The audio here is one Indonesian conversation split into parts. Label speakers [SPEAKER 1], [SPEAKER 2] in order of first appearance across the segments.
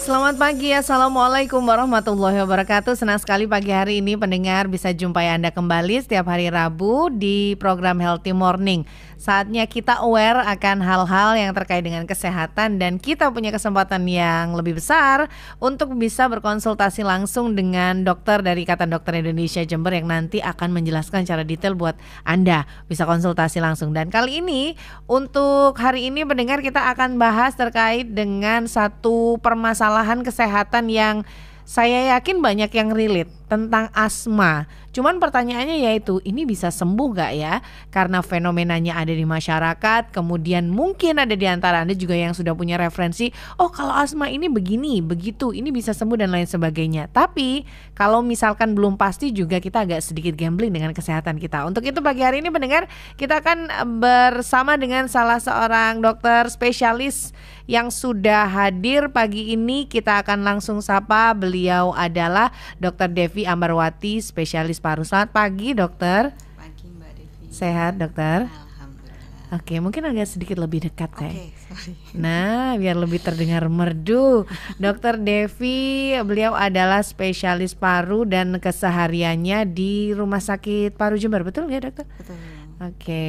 [SPEAKER 1] Selamat pagi, Assalamualaikum warahmatullahi wabarakatuh. Senang sekali pagi hari ini pendengar bisa jumpai Anda kembali setiap hari Rabu di program Healthy Morning. Saatnya kita aware akan hal-hal yang terkait dengan kesehatan dan kita punya kesempatan yang lebih besar untuk bisa berkonsultasi langsung dengan dokter dari Ikatan Dokter Indonesia Jember yang nanti akan menjelaskan secara detail buat Anda bisa konsultasi langsung. Dan kali ini untuk hari ini pendengar kita akan bahas terkait dengan satu permasalahan kesehatan yang saya yakin banyak yang relate tentang asma. Cuman pertanyaannya yaitu ini bisa sembuh gak ya? Karena fenomenanya ada di masyarakat. Kemudian mungkin ada di antara Anda juga yang sudah punya referensi. Oh kalau asma ini begini, begitu, ini bisa sembuh dan lain sebagainya. Tapi kalau misalkan belum pasti juga kita agak sedikit gambling dengan kesehatan kita. Untuk itu pagi hari ini pendengar kita akan bersama dengan salah seorang dokter spesialis yang sudah hadir pagi ini. Kita akan langsung sapa. Beliau adalah Dr. Devi Ambarwati, spesialis paru. Selamat pagi dokter.
[SPEAKER 2] Pagi Mbak Devi.
[SPEAKER 1] Sehat dokter?
[SPEAKER 2] Alhamdulillah.
[SPEAKER 1] Oke, mungkin agak sedikit lebih dekat
[SPEAKER 2] Oke, sorry.
[SPEAKER 1] Nah, biar lebih terdengar merdu. Dokter Devi, beliau adalah spesialis paru dan kesehariannya di Rumah Sakit Paru Jember, betul nggak dokter?
[SPEAKER 2] Betul.
[SPEAKER 1] Oke,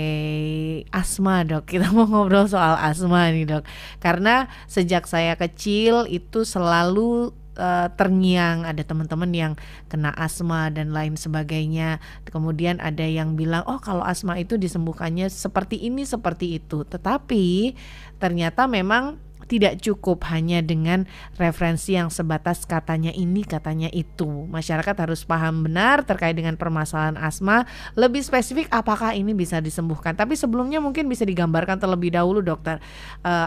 [SPEAKER 1] asma dok. Kita mau ngobrol soal asma nih dok. Karena sejak saya kecil itu selalu terngiang ada teman-teman yang kena asma dan lain sebagainya. Kemudian ada yang bilang, oh kalau asma itu disembuhkannya seperti ini seperti itu. Tetapi ternyata memang tidak cukup hanya dengan referensi yang sebatas katanya ini katanya itu. Masyarakat harus paham benar terkait dengan permasalahan asma. Lebih spesifik apakah ini bisa disembuhkan. Tapi sebelumnya mungkin bisa digambarkan terlebih dahulu dokter,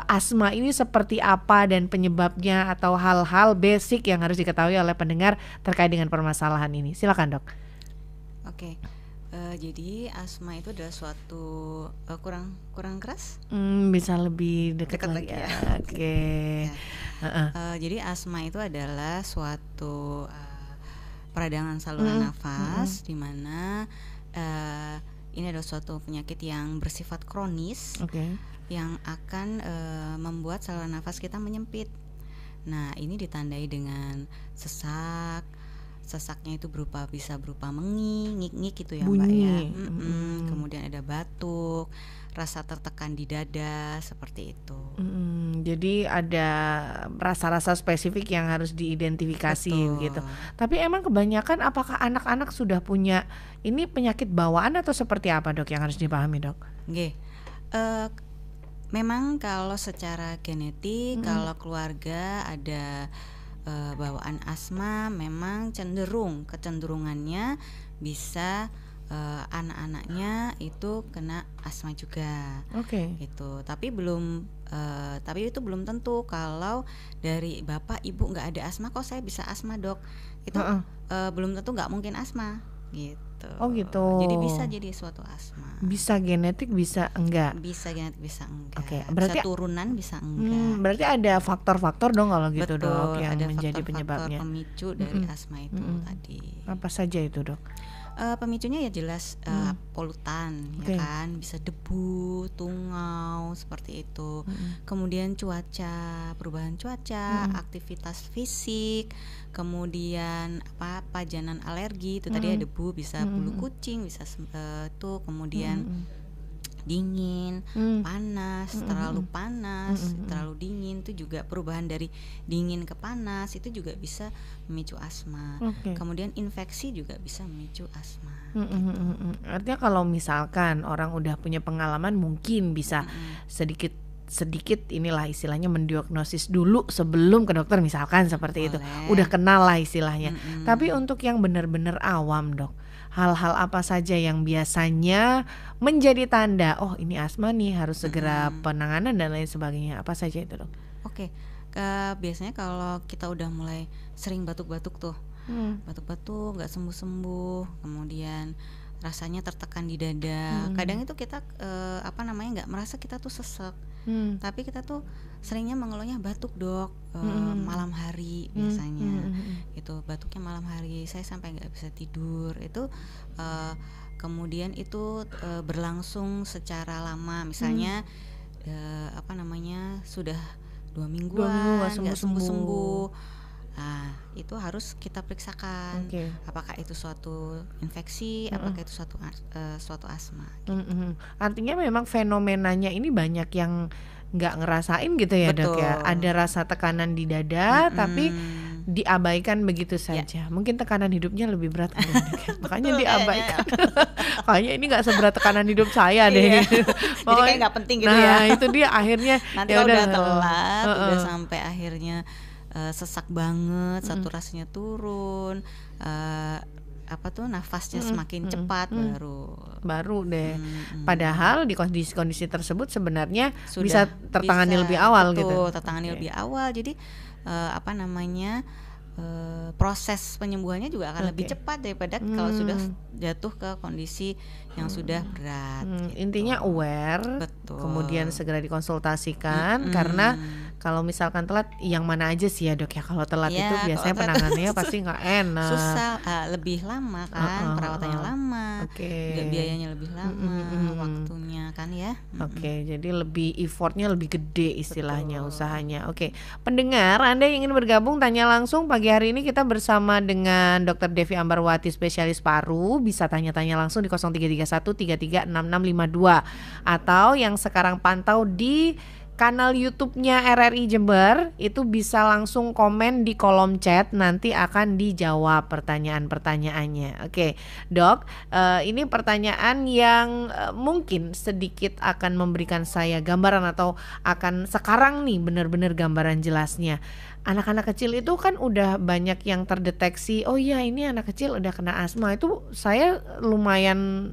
[SPEAKER 1] asma ini seperti apa dan penyebabnya atau hal-hal basic yang harus diketahui oleh pendengar terkait dengan permasalahan ini. Silakan dok.
[SPEAKER 2] Oke. Jadi asma itu adalah suatu kurang keras.
[SPEAKER 1] Bisa lebih dekat lagi
[SPEAKER 2] ya.
[SPEAKER 1] Oke.
[SPEAKER 2] Ya. Jadi asma itu adalah suatu peradangan saluran nafas di mana ini adalah suatu penyakit yang bersifat kronis, yang akan membuat saluran nafas kita menyempit. Nah, ini ditandai dengan sesaknya itu bisa berupa ngik-ngik gitu ya
[SPEAKER 1] bunyi.
[SPEAKER 2] Mbak ya. Kemudian ada batuk, rasa tertekan di dada seperti itu.
[SPEAKER 1] Jadi ada rasa-rasa spesifik yang harus diidentifikasi.
[SPEAKER 2] Betul.
[SPEAKER 1] Gitu. Tapi emang kebanyakan apakah anak-anak sudah punya ini penyakit bawaan atau seperti apa dok yang harus dipahami dok?
[SPEAKER 2] Oke. Memang kalau secara genetik kalau keluarga ada bawaan asma, memang kecenderungannya bisa anak-anaknya itu kena asma juga. Gitu. Tapi itu belum tentu kalau dari bapak ibu nggak ada asma kok saya bisa asma dok. Itu belum tentu, nggak mungkin asma gitu.
[SPEAKER 1] Oh gitu.
[SPEAKER 2] Jadi bisa jadi suatu asma.
[SPEAKER 1] Bisa genetik, bisa enggak?
[SPEAKER 2] Bisa genetik, bisa enggak.
[SPEAKER 1] Berarti
[SPEAKER 2] bisa turunan, bisa enggak.
[SPEAKER 1] Berarti ada faktor-faktor dong kalau gitu.
[SPEAKER 2] Betul,
[SPEAKER 1] dok yang
[SPEAKER 2] ada
[SPEAKER 1] menjadi
[SPEAKER 2] faktor-faktor
[SPEAKER 1] penyebabnya.
[SPEAKER 2] Pemicu dari asma itu tadi.
[SPEAKER 1] Apa saja itu dok?
[SPEAKER 2] Pemicunya ya jelas polutan, ya kan, bisa debu, tungau seperti itu. Kemudian perubahan cuaca, aktivitas fisik, kemudian pajanan alergi itu tadi ada debu, bisa bulu kucing, bisa tuh, kemudian dingin, panas, terlalu dingin itu juga perubahan dari dingin ke panas itu juga bisa memicu asma. Kemudian infeksi juga bisa memicu asma.
[SPEAKER 1] Artinya kalau misalkan orang udah punya pengalaman mungkin bisa sedikit inilah istilahnya mendiagnosis dulu sebelum ke dokter misalkan seperti itu. Udah kenal lah istilahnya. Tapi untuk yang benar-benar awam dok, hal-hal apa saja yang biasanya menjadi tanda oh ini asma nih harus segera penanganan dan lain sebagainya, apa saja itu dok?
[SPEAKER 2] Biasanya kalau kita udah mulai sering batuk-batuk tuh, batuk-batuk nggak sembuh-sembuh, kemudian rasanya tertekan di dada, kadang itu kita nggak merasa kita tuh sesek, tapi kita tuh seringnya mengeluhnya batuk dok, malam hari biasanya, itu batuknya malam hari, saya sampai nggak bisa tidur itu, kemudian itu berlangsung secara lama, misalnya sudah 2
[SPEAKER 1] 2 minggu
[SPEAKER 2] mingguan
[SPEAKER 1] nggak
[SPEAKER 2] nggak
[SPEAKER 1] sembuh-sembuh.
[SPEAKER 2] sembuh-sembuh. Nah, itu harus kita periksakan
[SPEAKER 1] Oke.
[SPEAKER 2] apakah itu suatu infeksi, apakah itu suatu asma.
[SPEAKER 1] Artinya memang fenomenanya ini banyak yang nggak ngerasain gitu ya dok ya.
[SPEAKER 2] Betul.
[SPEAKER 1] Ada rasa tekanan di dada tapi diabaikan begitu
[SPEAKER 2] Ya.
[SPEAKER 1] saja. Mungkin tekanan hidupnya lebih berat kali ya, Dok, ya. Makanya
[SPEAKER 2] Betul,
[SPEAKER 1] diabaikan. Kayaknya ini nggak seberat tekanan hidup saya deh.
[SPEAKER 2] Iya.
[SPEAKER 1] Gitu.
[SPEAKER 2] Jadi kayak nggak penting gitu
[SPEAKER 1] nah,
[SPEAKER 2] ya.
[SPEAKER 1] itu dia akhirnya
[SPEAKER 2] Nanti
[SPEAKER 1] ya
[SPEAKER 2] kalau
[SPEAKER 1] udah
[SPEAKER 2] udah telat,
[SPEAKER 1] heeh.
[SPEAKER 2] udah sampai akhirnya sesak banget, saturasinya turun, nafasnya semakin cepat
[SPEAKER 1] baru deh.
[SPEAKER 2] Mm-mm.
[SPEAKER 1] Padahal di kondisi-kondisi tersebut sebenarnya
[SPEAKER 2] Sudah
[SPEAKER 1] bisa tertangani
[SPEAKER 2] bisa,
[SPEAKER 1] lebih awal
[SPEAKER 2] betul,
[SPEAKER 1] gitu.
[SPEAKER 2] tertangani
[SPEAKER 1] Oke.
[SPEAKER 2] lebih awal. Jadi proses penyembuhannya juga akan lebih
[SPEAKER 1] Oke.
[SPEAKER 2] cepat daripada kalau sudah jatuh ke kondisi yang sudah berat. Gitu.
[SPEAKER 1] Intinya aware,
[SPEAKER 2] Betul.
[SPEAKER 1] kemudian segera dikonsultasikan karena kalau misalkan telat, yang mana aja sih ya dok ya, kalau telat
[SPEAKER 2] Ya,
[SPEAKER 1] itu
[SPEAKER 2] kalau
[SPEAKER 1] biasanya
[SPEAKER 2] telat
[SPEAKER 1] penanganannya pasti nggak enak.
[SPEAKER 2] susah, lebih lama kan, perawatannya lama,
[SPEAKER 1] Oke.
[SPEAKER 2] juga biayanya lebih lama, waktunya kan ya.
[SPEAKER 1] Oke, jadi lebih effortnya lebih gede istilahnya, usahanya. Oke, pendengar, Anda yang ingin bergabung tanya langsung pagi hari ini kita bersama dengan Dr. Devi Ambarwati, spesialis paru. Bisa tanya-tanya langsung di 0331 336652 atau yang sekarang pantau di kanal YouTube-nya RRI Jember, itu bisa langsung komen di kolom chat, nanti akan dijawab pertanyaan-pertanyaannya. Oke, Dok, ini pertanyaan yang mungkin sedikit akan memberikan saya gambaran atau akan sekarang nih benar-benar gambaran jelasnya. Anak-anak kecil itu kan udah banyak yang terdeteksi, oh iya ini anak kecil udah kena asma. Itu saya lumayan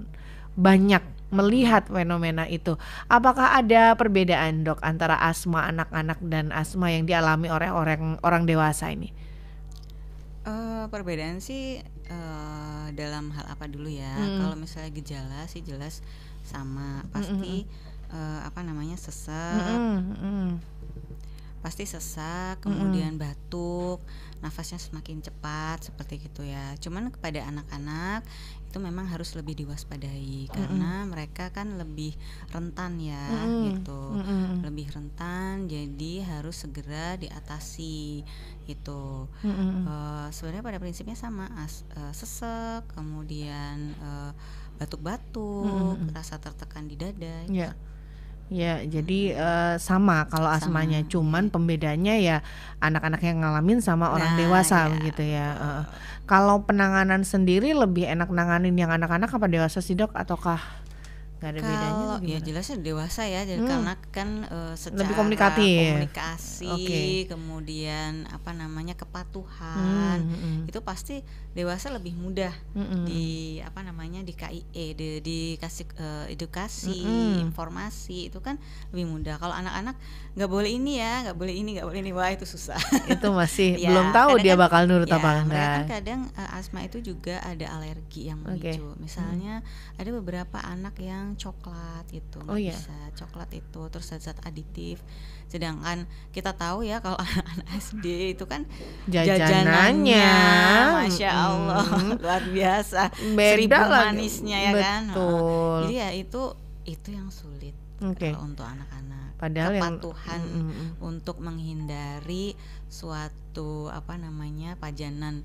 [SPEAKER 1] banyak melihat fenomena itu. Apakah ada perbedaan dok antara asma anak-anak dan asma yang dialami oleh orang dewasa ini?
[SPEAKER 2] Perbedaan sih dalam hal apa dulu ya? Kalau misalnya gejala sih jelas sama, pasti pasti sesak, kemudian batuk, nafasnya semakin cepat seperti gitu ya. Cuman kepada anak-anak itu memang harus lebih diwaspadai karena mereka kan lebih rentan ya gitu, lebih rentan, jadi harus segera diatasi gitu. Sebenarnya pada prinsipnya sama, sesek, kemudian batuk-batuk, rasa tertekan di dada.
[SPEAKER 1] Ya. Ya, jadi sama kalau asmanya, cuman pembedanya ya anak-anak yang ngalamin sama orang dewasa begitu ya. Kalau penanganan sendiri lebih enak nanganin yang anak-anak apa dewasa sih dok, ataukah nggak ada bedanya?
[SPEAKER 2] Kalau ya jelasnya dewasa ya, jadi karena kan secara
[SPEAKER 1] lebih komunikasi,
[SPEAKER 2] kemudian kepatuhan itu pasti dewasa lebih mudah di KIE dikasih edukasi, informasi itu kan lebih mudah. Kalau anak-anak nggak boleh ini ya, nggak boleh ini, wah itu susah.
[SPEAKER 1] Itu masih
[SPEAKER 2] Ya,
[SPEAKER 1] belum tahu dia
[SPEAKER 2] kan,
[SPEAKER 1] bakal nurut apa
[SPEAKER 2] mereka
[SPEAKER 1] enggak.
[SPEAKER 2] kan kadang asma itu juga ada alergi yang memicu. Misalnya ada beberapa anak yang coklat gitu, nggak bisa coklat itu, terus zat-zat aditif. Sedangkan kita tahu ya kalau anak-anak SD itu kan jajanannya, masya Allah, luar biasa,
[SPEAKER 1] Beda
[SPEAKER 2] 1000
[SPEAKER 1] lagi.
[SPEAKER 2] manisnya ya kan.
[SPEAKER 1] Betul.
[SPEAKER 2] Jadi ya itu yang sulit untuk anak-anak.
[SPEAKER 1] Padahal
[SPEAKER 2] kepatuhan untuk menghindari suatu pajanan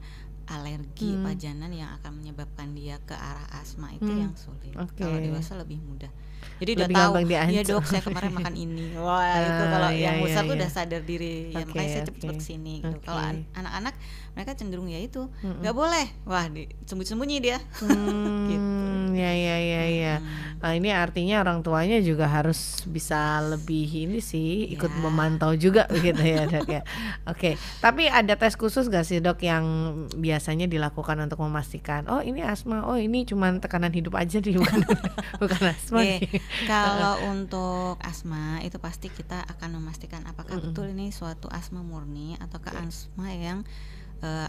[SPEAKER 2] alergi, pajanan yang akan menyebabkan dia ke arah asma itu yang sulit. Kalau dewasa lebih mudah. Jadi
[SPEAKER 1] lebih
[SPEAKER 2] udah tahu,
[SPEAKER 1] ya
[SPEAKER 2] dok saya kemarin makan ini. Wah itu kalau yang besar tuh udah sadar diri, ya makanya saya cepet-cepet kesini. Gitu. Kalau anak-anak mereka cenderung ya itu nggak boleh, wah sembunyi-sembunyi dia. Gitu.
[SPEAKER 1] Ya. Nah, ini artinya orang tuanya juga harus bisa lebih ini sih, ikut memantau juga begitu ya dok ya. Oke, tapi ada tes khusus gak sih dok yang biasanya dilakukan untuk memastikan, oh ini asma, oh ini cuma tekanan hidup aja nih, bukan asma nih.
[SPEAKER 2] Kalau untuk asma itu pasti kita akan memastikan apakah betul ini suatu asma murni ataukah asma yang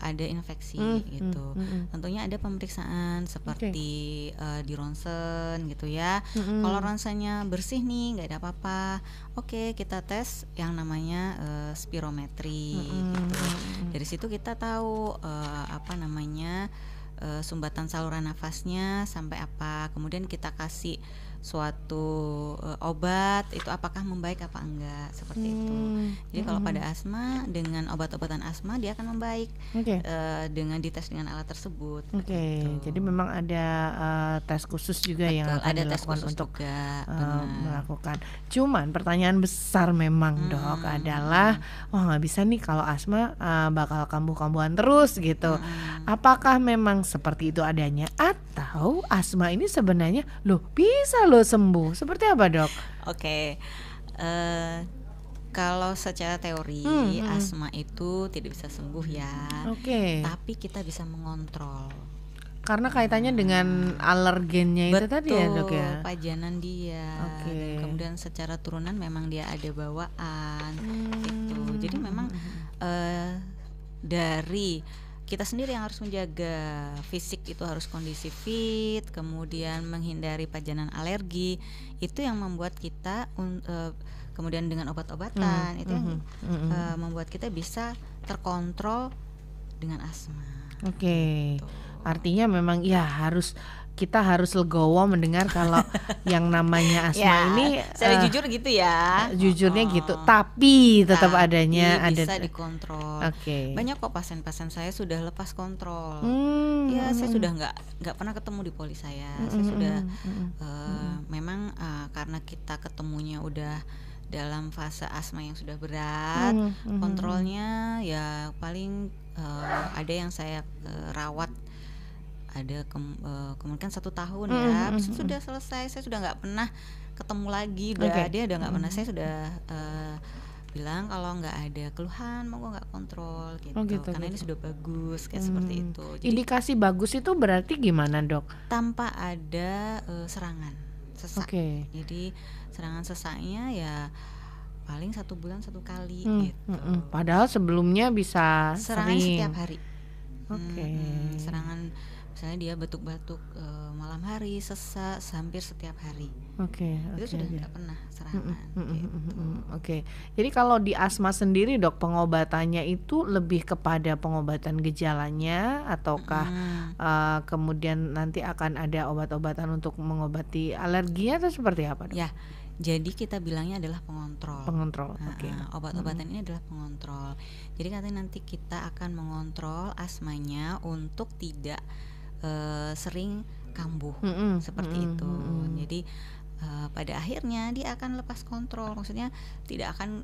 [SPEAKER 2] ada infeksi gitu. Tentunya ada pemeriksaan seperti di ronsen gitu ya. Kalau ronsennya bersih nih, nggak ada apa-apa, oke kita tes yang namanya spirometri. Gitu. Dari situ kita tahu sumbatan saluran nafasnya sampai apa. Kemudian kita kasih suatu obat itu apakah membaik apa enggak, seperti itu. Jadi kalau pada asma dengan obat-obatan asma dia akan membaik dengan dites dengan alat tersebut.
[SPEAKER 1] Jadi memang ada tes khusus juga yang akan
[SPEAKER 2] ada
[SPEAKER 1] dilakukan untuk
[SPEAKER 2] juga,
[SPEAKER 1] melakukan. Cuman pertanyaan besar memang dok adalah, wah nggak bisa nih kalau asma bakal kambuh-kambuhan terus gitu. Apakah memang seperti itu adanya atau asma ini sebenarnya loh bisa loh sembuh? Seperti apa dok?
[SPEAKER 2] Kalau secara teori asma itu tidak bisa sembuh ya, tapi kita bisa mengontrol.
[SPEAKER 1] Karena kaitannya dengan alergennya itu tadi ya dok ya?
[SPEAKER 2] Pajanan dia. Dan kemudian secara turunan memang dia ada bawaan gitu. Jadi memang dari kita sendiri yang harus menjaga fisik, itu harus kondisi fit, kemudian menghindari pajanan alergi, itu yang membuat kita kemudian dengan obat-obatan itu yang membuat kita bisa terkontrol dengan asma.
[SPEAKER 1] Artinya memang ya kita harus legowo mendengar kalau yang namanya asma ini
[SPEAKER 2] saya jujur gitu ya.
[SPEAKER 1] Jujurnya gitu, tapi tetap adanya
[SPEAKER 2] bisa dikontrol. Banyak kok pasien-pasien saya sudah lepas kontrol. Saya sudah nggak pernah ketemu di poli saya. Saya sudah memang karena kita ketemunya udah dalam fase asma yang sudah berat, kontrolnya ya paling ada yang saya rawat ada kemungkinan 1 tahun ya, habis itu sudah selesai, saya sudah nggak pernah ketemu lagi, dia udah nggak pernah, saya sudah bilang kalau nggak ada keluhan mau nggak kontrol gitu, karena ini sudah bagus kayak seperti itu.
[SPEAKER 1] Jadi, indikasi bagus itu berarti gimana dok?
[SPEAKER 2] Tanpa ada serangan sesak. Jadi serangan sesaknya ya paling 1 bulan 1 kali gitu.
[SPEAKER 1] Padahal sebelumnya bisa
[SPEAKER 2] serangan
[SPEAKER 1] sering.
[SPEAKER 2] Setiap hari. Serangan misalnya dia batuk-batuk malam hari, sesak hampir setiap hari. Itu sudah tidak pernah serangan.
[SPEAKER 1] Jadi kalau di asma sendiri dok, pengobatannya itu lebih kepada pengobatan gejalanya ataukah kemudian nanti akan ada obat-obatan untuk mengobati alerginya atau seperti apa dok?
[SPEAKER 2] Ya, jadi kita bilangnya adalah pengontrol. Obat-obatan ini adalah pengontrol. Jadi katanya nanti kita akan mengontrol asmanya untuk tidak sering kambuh seperti itu. Jadi pada akhirnya dia akan lepas kontrol, maksudnya tidak akan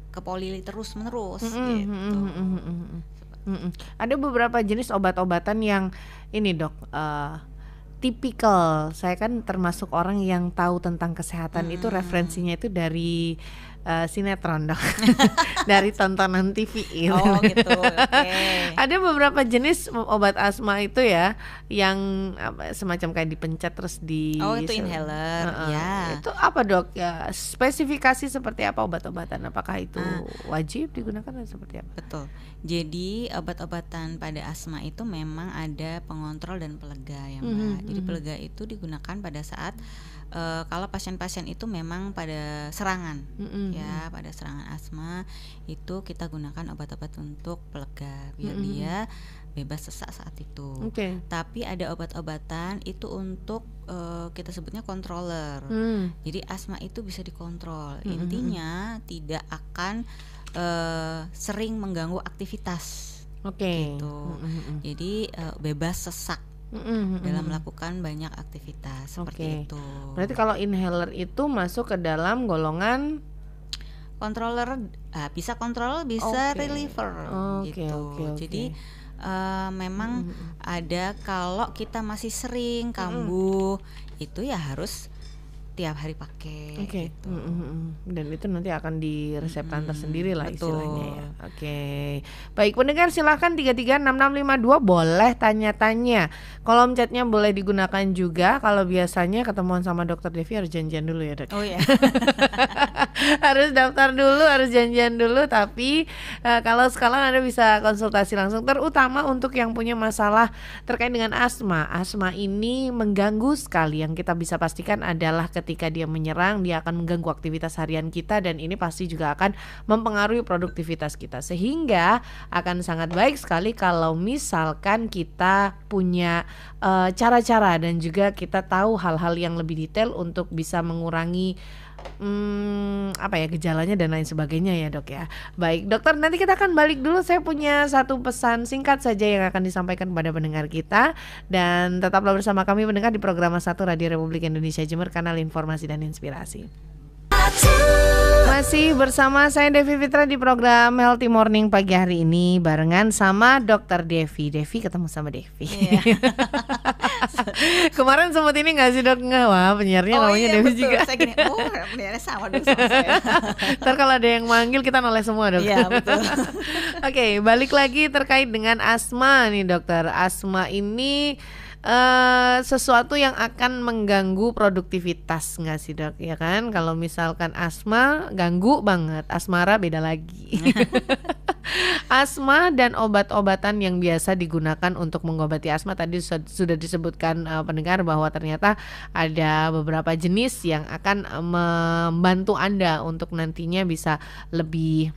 [SPEAKER 2] ke poli terus menerus gitu.
[SPEAKER 1] Ada beberapa jenis obat-obatan yang ini dok tipikal. Saya kan termasuk orang yang tahu tentang kesehatan itu referensinya itu dari sinetron dok, dari tontonan TV gitu. Ada beberapa jenis obat asma itu ya, yang semacam kayak dipencet terus
[SPEAKER 2] itu inhaler.
[SPEAKER 1] Itu apa dok ya? Spesifikasi seperti apa obat-obatan? Apakah itu wajib digunakan atau seperti apa?
[SPEAKER 2] Betul. Jadi obat-obatan pada asma itu memang ada pengontrol dan pelega ya Mbak. Jadi pelega itu digunakan pada saat kalau pasien-pasien itu memang pada serangan, ya pada serangan asma itu kita gunakan obat-obat untuk pelega biar dia bebas sesak saat itu. Tapi ada obat-obatan itu untuk kita sebutnya controller. Jadi asma itu bisa dikontrol. Intinya tidak akan sering mengganggu aktivitas. Gitu. Jadi bebas sesak dalam melakukan banyak aktivitas seperti itu.
[SPEAKER 1] Berarti kalau inhaler itu masuk ke dalam golongan
[SPEAKER 2] controller, bisa control, bisa reliever gitu. Jadi memang ada kalau kita masih sering kambuh itu ya harus tiap hari pakai gitu.
[SPEAKER 1] Dan itu nanti akan diresepkan tersendiri lah istilahnya ya. Baik pendengar, silahkan 336652 boleh tanya-tanya. Kolom chatnya boleh digunakan juga. Kalau biasanya ketemuan sama Dokter Devi harus janjian dulu ya dok. Harus daftar dulu, harus janjian dulu. Tapi kalau sekarang Anda bisa konsultasi langsung, terutama untuk yang punya masalah terkait dengan asma. Asma ini mengganggu sekali. Yang kita bisa pastikan adalah ketika ketika dia menyerang, dia akan mengganggu aktivitas harian kita, dan ini pasti juga akan mempengaruhi produktivitas kita. Sehingga akan sangat baik sekali kalau misalkan kita punya cara-cara dan juga kita tahu hal-hal yang lebih detail untuk bisa mengurangi gejalanya dan lain sebagainya ya dok ya. Baik dokter, nanti kita akan balik dulu. Saya punya satu pesan singkat saja yang akan disampaikan kepada pendengar kita, dan tetaplah bersama kami mendengar di program 1 Radio Republik Indonesia Jember, kanal informasi dan inspirasi. Masih bersama saya Devi Fitra di program Healthy Morning pagi hari ini barengan sama Dokter Devi. Devi ketemu sama Devi. Kemarin sempat ini nggak sih dok? Nggak, wah penyiarnya namanya Devi betul. Juga. Saya gini, penyiarnya sama dong sama saya. Ntar kalau ada yang manggil kita noleh semua dok. Iya betul. Oke, balik lagi terkait dengan asma nih dokter. Asma ini sesuatu yang akan mengganggu produktivitas nggak sih dok, ya kan? Kalau misalkan asma ganggu banget, asmara beda lagi. Asma dan obat-obatan yang biasa digunakan untuk mengobati asma tadi sudah disebutkan pendengar bahwa ternyata ada beberapa jenis yang akan membantu Anda untuk nantinya bisa lebih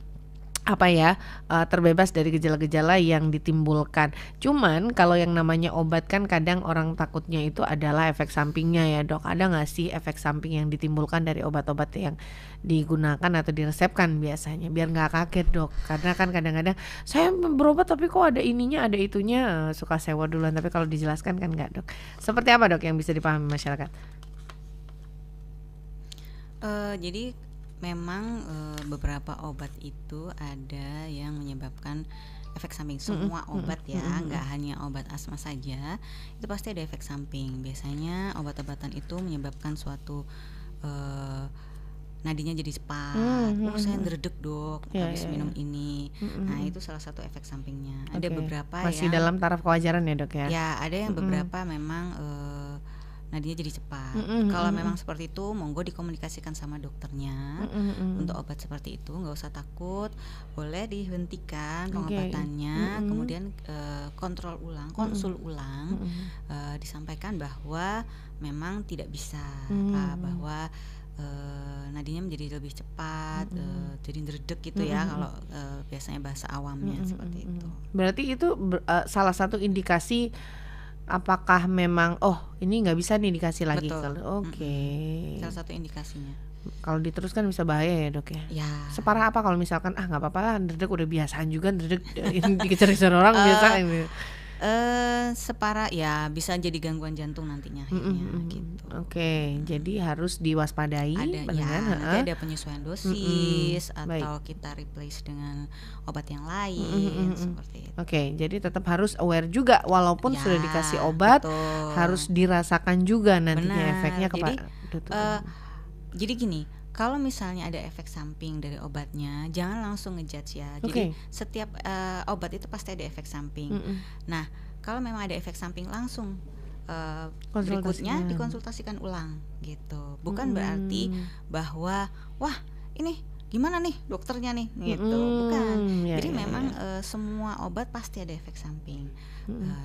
[SPEAKER 1] terbebas dari gejala-gejala yang ditimbulkan. Cuman kalau yang namanya obat kan kadang orang takutnya itu adalah efek sampingnya ya dok. Ada nggak sih efek samping yang ditimbulkan dari obat-obat yang digunakan atau diresepkan biasanya, biar nggak kaget dok? Karena kan kadang-kadang saya berobat tapi kok ada ininya ada itunya, suka sewa duluan, tapi kalau dijelaskan kan nggak dok. Seperti apa dok yang bisa dipahami masyarakat?
[SPEAKER 2] Jadi memang beberapa obat itu ada yang menyebabkan efek samping. Semua obat ya, nggak hanya obat asma saja, itu pasti ada efek samping. Biasanya obat-obatan itu menyebabkan suatu nadinya jadi cepat. Saya ndredeg dok habis minum ini. Nah itu salah satu efek sampingnya. Ada beberapa
[SPEAKER 1] masih yang dalam taraf kewajaran ya dok ya.
[SPEAKER 2] Ya ada yang beberapa memang nadinya jadi cepat. Kalau memang seperti itu, monggo dikomunikasikan sama dokternya. Untuk obat seperti itu nggak usah takut, boleh dihentikan pengobatannya, kemudian kontrol ulang, konsul ulang, disampaikan bahwa memang tidak bisa, bahwa nadinya menjadi lebih cepat, jadi ndredeg gitu ya kalau biasanya bahasa awamnya seperti itu.
[SPEAKER 1] Berarti itu salah satu indikasi apakah memang ini nggak bisa nih dikasih lagi.
[SPEAKER 2] Salah satu indikasinya.
[SPEAKER 1] Kalau diteruskan bisa bahaya ya dok ya. Separah apa kalau misalkan nggak apa-apa lah, ndredeg udah biasaan juga ndredeg dikejar-kejar orang biasa ini.
[SPEAKER 2] Separah ya bisa jadi gangguan jantung nantinya akhirnya gitu.
[SPEAKER 1] Jadi harus diwaspadai.
[SPEAKER 2] Nanti ada penyesuaian dosis atau kita replace dengan obat yang lain seperti itu.
[SPEAKER 1] Jadi tetap harus aware juga walaupun sudah dikasih obat, harus dirasakan juga nantinya efeknya kepada.
[SPEAKER 2] Jadi gini, kalau misalnya ada efek samping dari obatnya, jangan langsung ngejudge ya. Jadi setiap obat itu pasti ada efek samping. Nah, kalau memang ada efek samping langsung berikutnya dikonsultasikan ulang gitu. Bukan berarti bahwa wah ini gimana nih dokternya nih gitu. Bukan. Jadi memang semua obat pasti ada efek samping.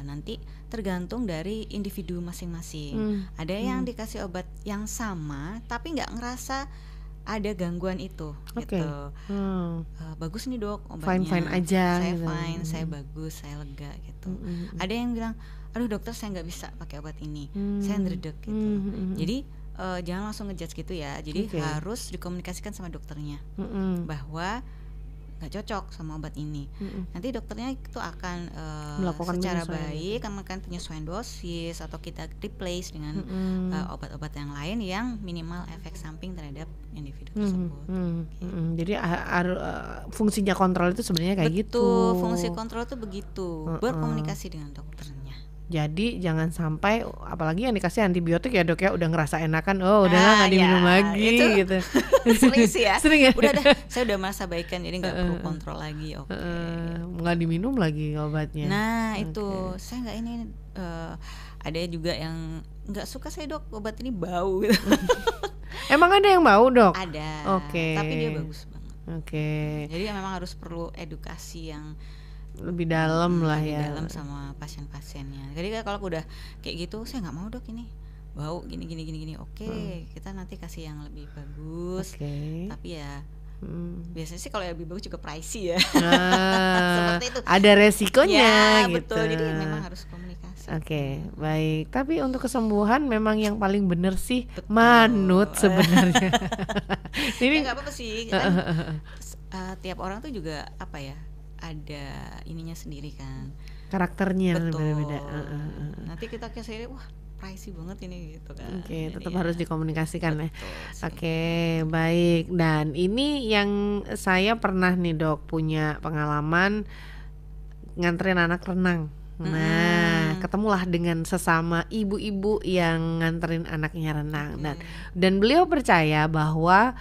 [SPEAKER 2] Nanti tergantung dari individu masing-masing. Ada yang dikasih obat yang sama tapi nggak ngerasa ada gangguan itu gitu. Bagus nih dok obatnya,
[SPEAKER 1] fine aja
[SPEAKER 2] saya
[SPEAKER 1] gitu.
[SPEAKER 2] Fine, saya bagus, saya lega gitu. Ada yang bilang, aduh dokter saya nggak bisa pakai obat ini, saya ndredeg gitu. Jadi jangan langsung ngejudge gitu ya. Jadi harus dikomunikasikan sama dokternya bahwa nggak cocok sama obat ini. Nanti dokternya itu akan melakukan secara baik, melakukan penyesuaian dosis atau kita replace dengan obat-obat yang lain yang minimal efek samping terhadap individu tersebut.
[SPEAKER 1] Jadi fungsinya kontrol itu sebenarnya kayak gitu.
[SPEAKER 2] Fungsi kontrol itu begitu, berkomunikasi dengan dokternya.
[SPEAKER 1] Jadi jangan sampai, apalagi yang dikasih antibiotik ya dok ya, udah ngerasa enakan, udahlah nggak diminum lagi gitu.
[SPEAKER 2] Sering sih ya.
[SPEAKER 1] Sering ya.
[SPEAKER 2] Saya udah merasa baikan, jadi nggak perlu kontrol lagi.
[SPEAKER 1] Nggak diminum lagi obatnya.
[SPEAKER 2] Nah itu saya nggak ini. Ada juga yang nggak suka, saya dok obat ini bau. Gitu.
[SPEAKER 1] Emang ada yang bau dok?
[SPEAKER 2] Ada. Tapi dia bagus banget. Jadi memang harus perlu edukasi yang
[SPEAKER 1] lebih dalam lah ya.
[SPEAKER 2] Lebih dalam sama pasien-pasiennya. Jadi kalau udah kayak gitu, saya nggak mau dok ini bau gini. Oke, kita nanti kasih yang lebih bagus. Tapi ya biasanya sih kalau yang lebih bagus juga pricey ya.
[SPEAKER 1] Nah,
[SPEAKER 2] seperti itu.
[SPEAKER 1] Ada resikonya
[SPEAKER 2] Ya,
[SPEAKER 1] gitu.
[SPEAKER 2] betul. Jadi memang harus komunikasi.
[SPEAKER 1] Baik. Tapi untuk kesembuhan memang yang paling bener sih manut sebenarnya.
[SPEAKER 2] Ini nggak apa-apa sih. Kan, tiap orang tuh juga apa ya, ada ininya sendiri kan.
[SPEAKER 1] Karakternya beda-beda.
[SPEAKER 2] Nanti kita kasih wah pricey banget ini gitu kan.
[SPEAKER 1] Tetap harus dikomunikasikan ya. Baik. Dan ini yang saya pernah nih Dok punya pengalaman nganterin anak renang. Nah, ketemulah dengan sesama ibu-ibu yang nganterin anaknya renang. Dan beliau percaya bahwa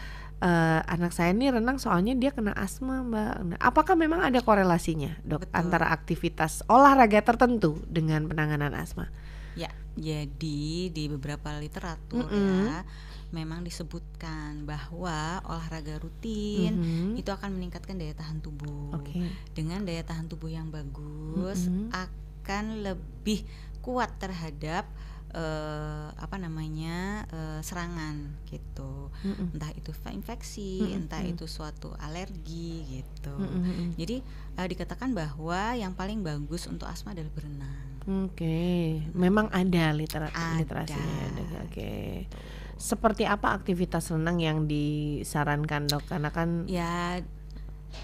[SPEAKER 1] anak saya ini renang soalnya dia kena asma, Mbak. Nah, apakah memang ada korelasinya, Dok, antara aktivitas olahraga tertentu dengan penanganan asma?
[SPEAKER 2] Ya, jadi di beberapa literatur ya memang disebutkan bahwa olahraga rutin itu akan meningkatkan daya tahan tubuh. Dengan daya tahan tubuh yang bagus akan lebih kuat terhadap serangan gitu. Entah itu infeksi, entah itu suatu alergi gitu. Jadi dikatakan bahwa yang paling bagus untuk asma adalah berenang.
[SPEAKER 1] Memang ada literasinya. Seperti apa aktivitas renang yang disarankan, Dok? Karena kan ya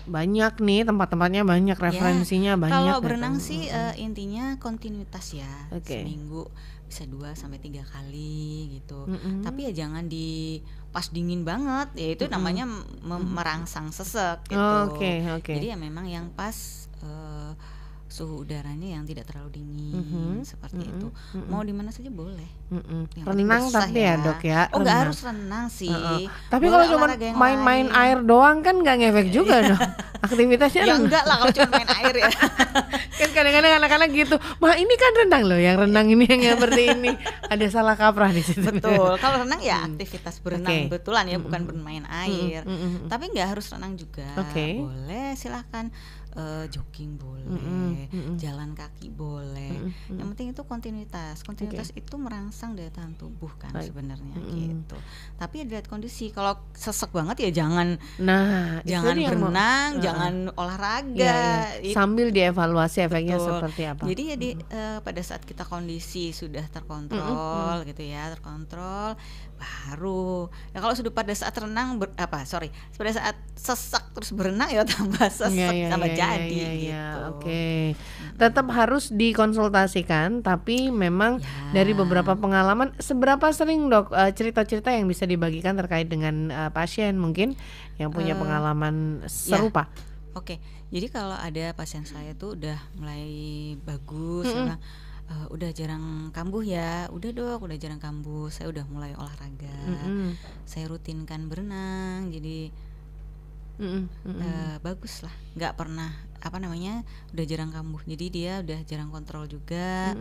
[SPEAKER 1] banyak nih tempat-tempatnya, banyak referensinya, banyak.
[SPEAKER 2] Kalau berenang sih intinya kontinuitas ya. Seminggu bisa 2-3 kali gitu. Tapi ya jangan di pas dingin banget, ya itu namanya merangsang sesek gitu. Jadi ya memang yang pas suhu udaranya yang tidak terlalu dingin seperti itu. Mau di mana saja boleh.
[SPEAKER 1] Renang tapi ya, Dok ya.
[SPEAKER 2] Oh, nggak harus renang sih.
[SPEAKER 1] Tapi kalau cuma main-main air doang kan nggak ngefek juga dong. Aktivitasnya
[SPEAKER 2] ya enggak lah kalau cuma main air ya.
[SPEAKER 1] Kan kadang-kadang anak-anak gitu, "Ma, ini kan renang loh, yang renang ini yang seperti ini." Ada salah kaprah di situ.
[SPEAKER 2] Betul. Kalau renang ya aktivitas berenang betulan ya, bukan bermain air. Tapi nggak harus renang juga. Boleh, silahkan. Jogging boleh, jalan kaki boleh. Yang penting itu kontinuitas. Kontinuitas itu merangsang daya tahan tubuh kan sebenarnya gitu. Tapi ya dilihat kondisi. Kalau sesek banget ya jangan berenang, jangan olahraga.
[SPEAKER 1] Sambil dievaluasi efeknya seperti apa.
[SPEAKER 2] Jadi ya pada saat kita kondisi sudah terkontrol gitu ya, terkontrol baru. Ya kalau sudah pada saat renang pada saat sesak terus berenang ya tambah sesek tambah jadi gitu.
[SPEAKER 1] Tetap harus dikonsultasikan, tapi memang dari beberapa pengalaman, seberapa sering, Dok, cerita-cerita yang bisa dibagikan terkait dengan pasien mungkin yang punya pengalaman serupa?
[SPEAKER 2] Jadi kalau ada pasien saya tuh udah mulai bagus, udah jarang kambuh ya, udah Dok, udah jarang kambuh, saya udah mulai olahraga, saya rutinkan berenang, jadi bagus lah, nggak pernah udah jarang kambuh, jadi dia udah jarang kontrol juga,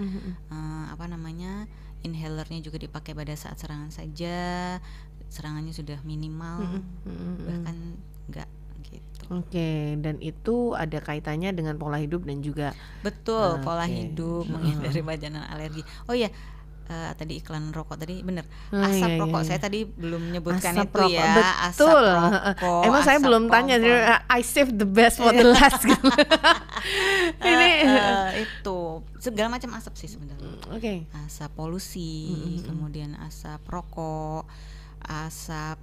[SPEAKER 2] inhalernya juga dipakai pada saat serangan saja, serangannya sudah minimal, bahkan enggak gitu.
[SPEAKER 1] Dan itu ada kaitannya dengan pola hidup dan juga
[SPEAKER 2] pola hidup, menghindari bajanan alergi. Oh iya, tadi iklan rokok tadi bener. Asap rokok saya tadi belum menyebutkan
[SPEAKER 1] asap
[SPEAKER 2] itu
[SPEAKER 1] rokok.
[SPEAKER 2] ya.
[SPEAKER 1] Betul.
[SPEAKER 2] Asap rokok.
[SPEAKER 1] Emang saya belum tanya. I save the best for the last. Ini
[SPEAKER 2] itu segala macam asap sih sebenarnya. Asap polusi, kemudian asap rokok, asap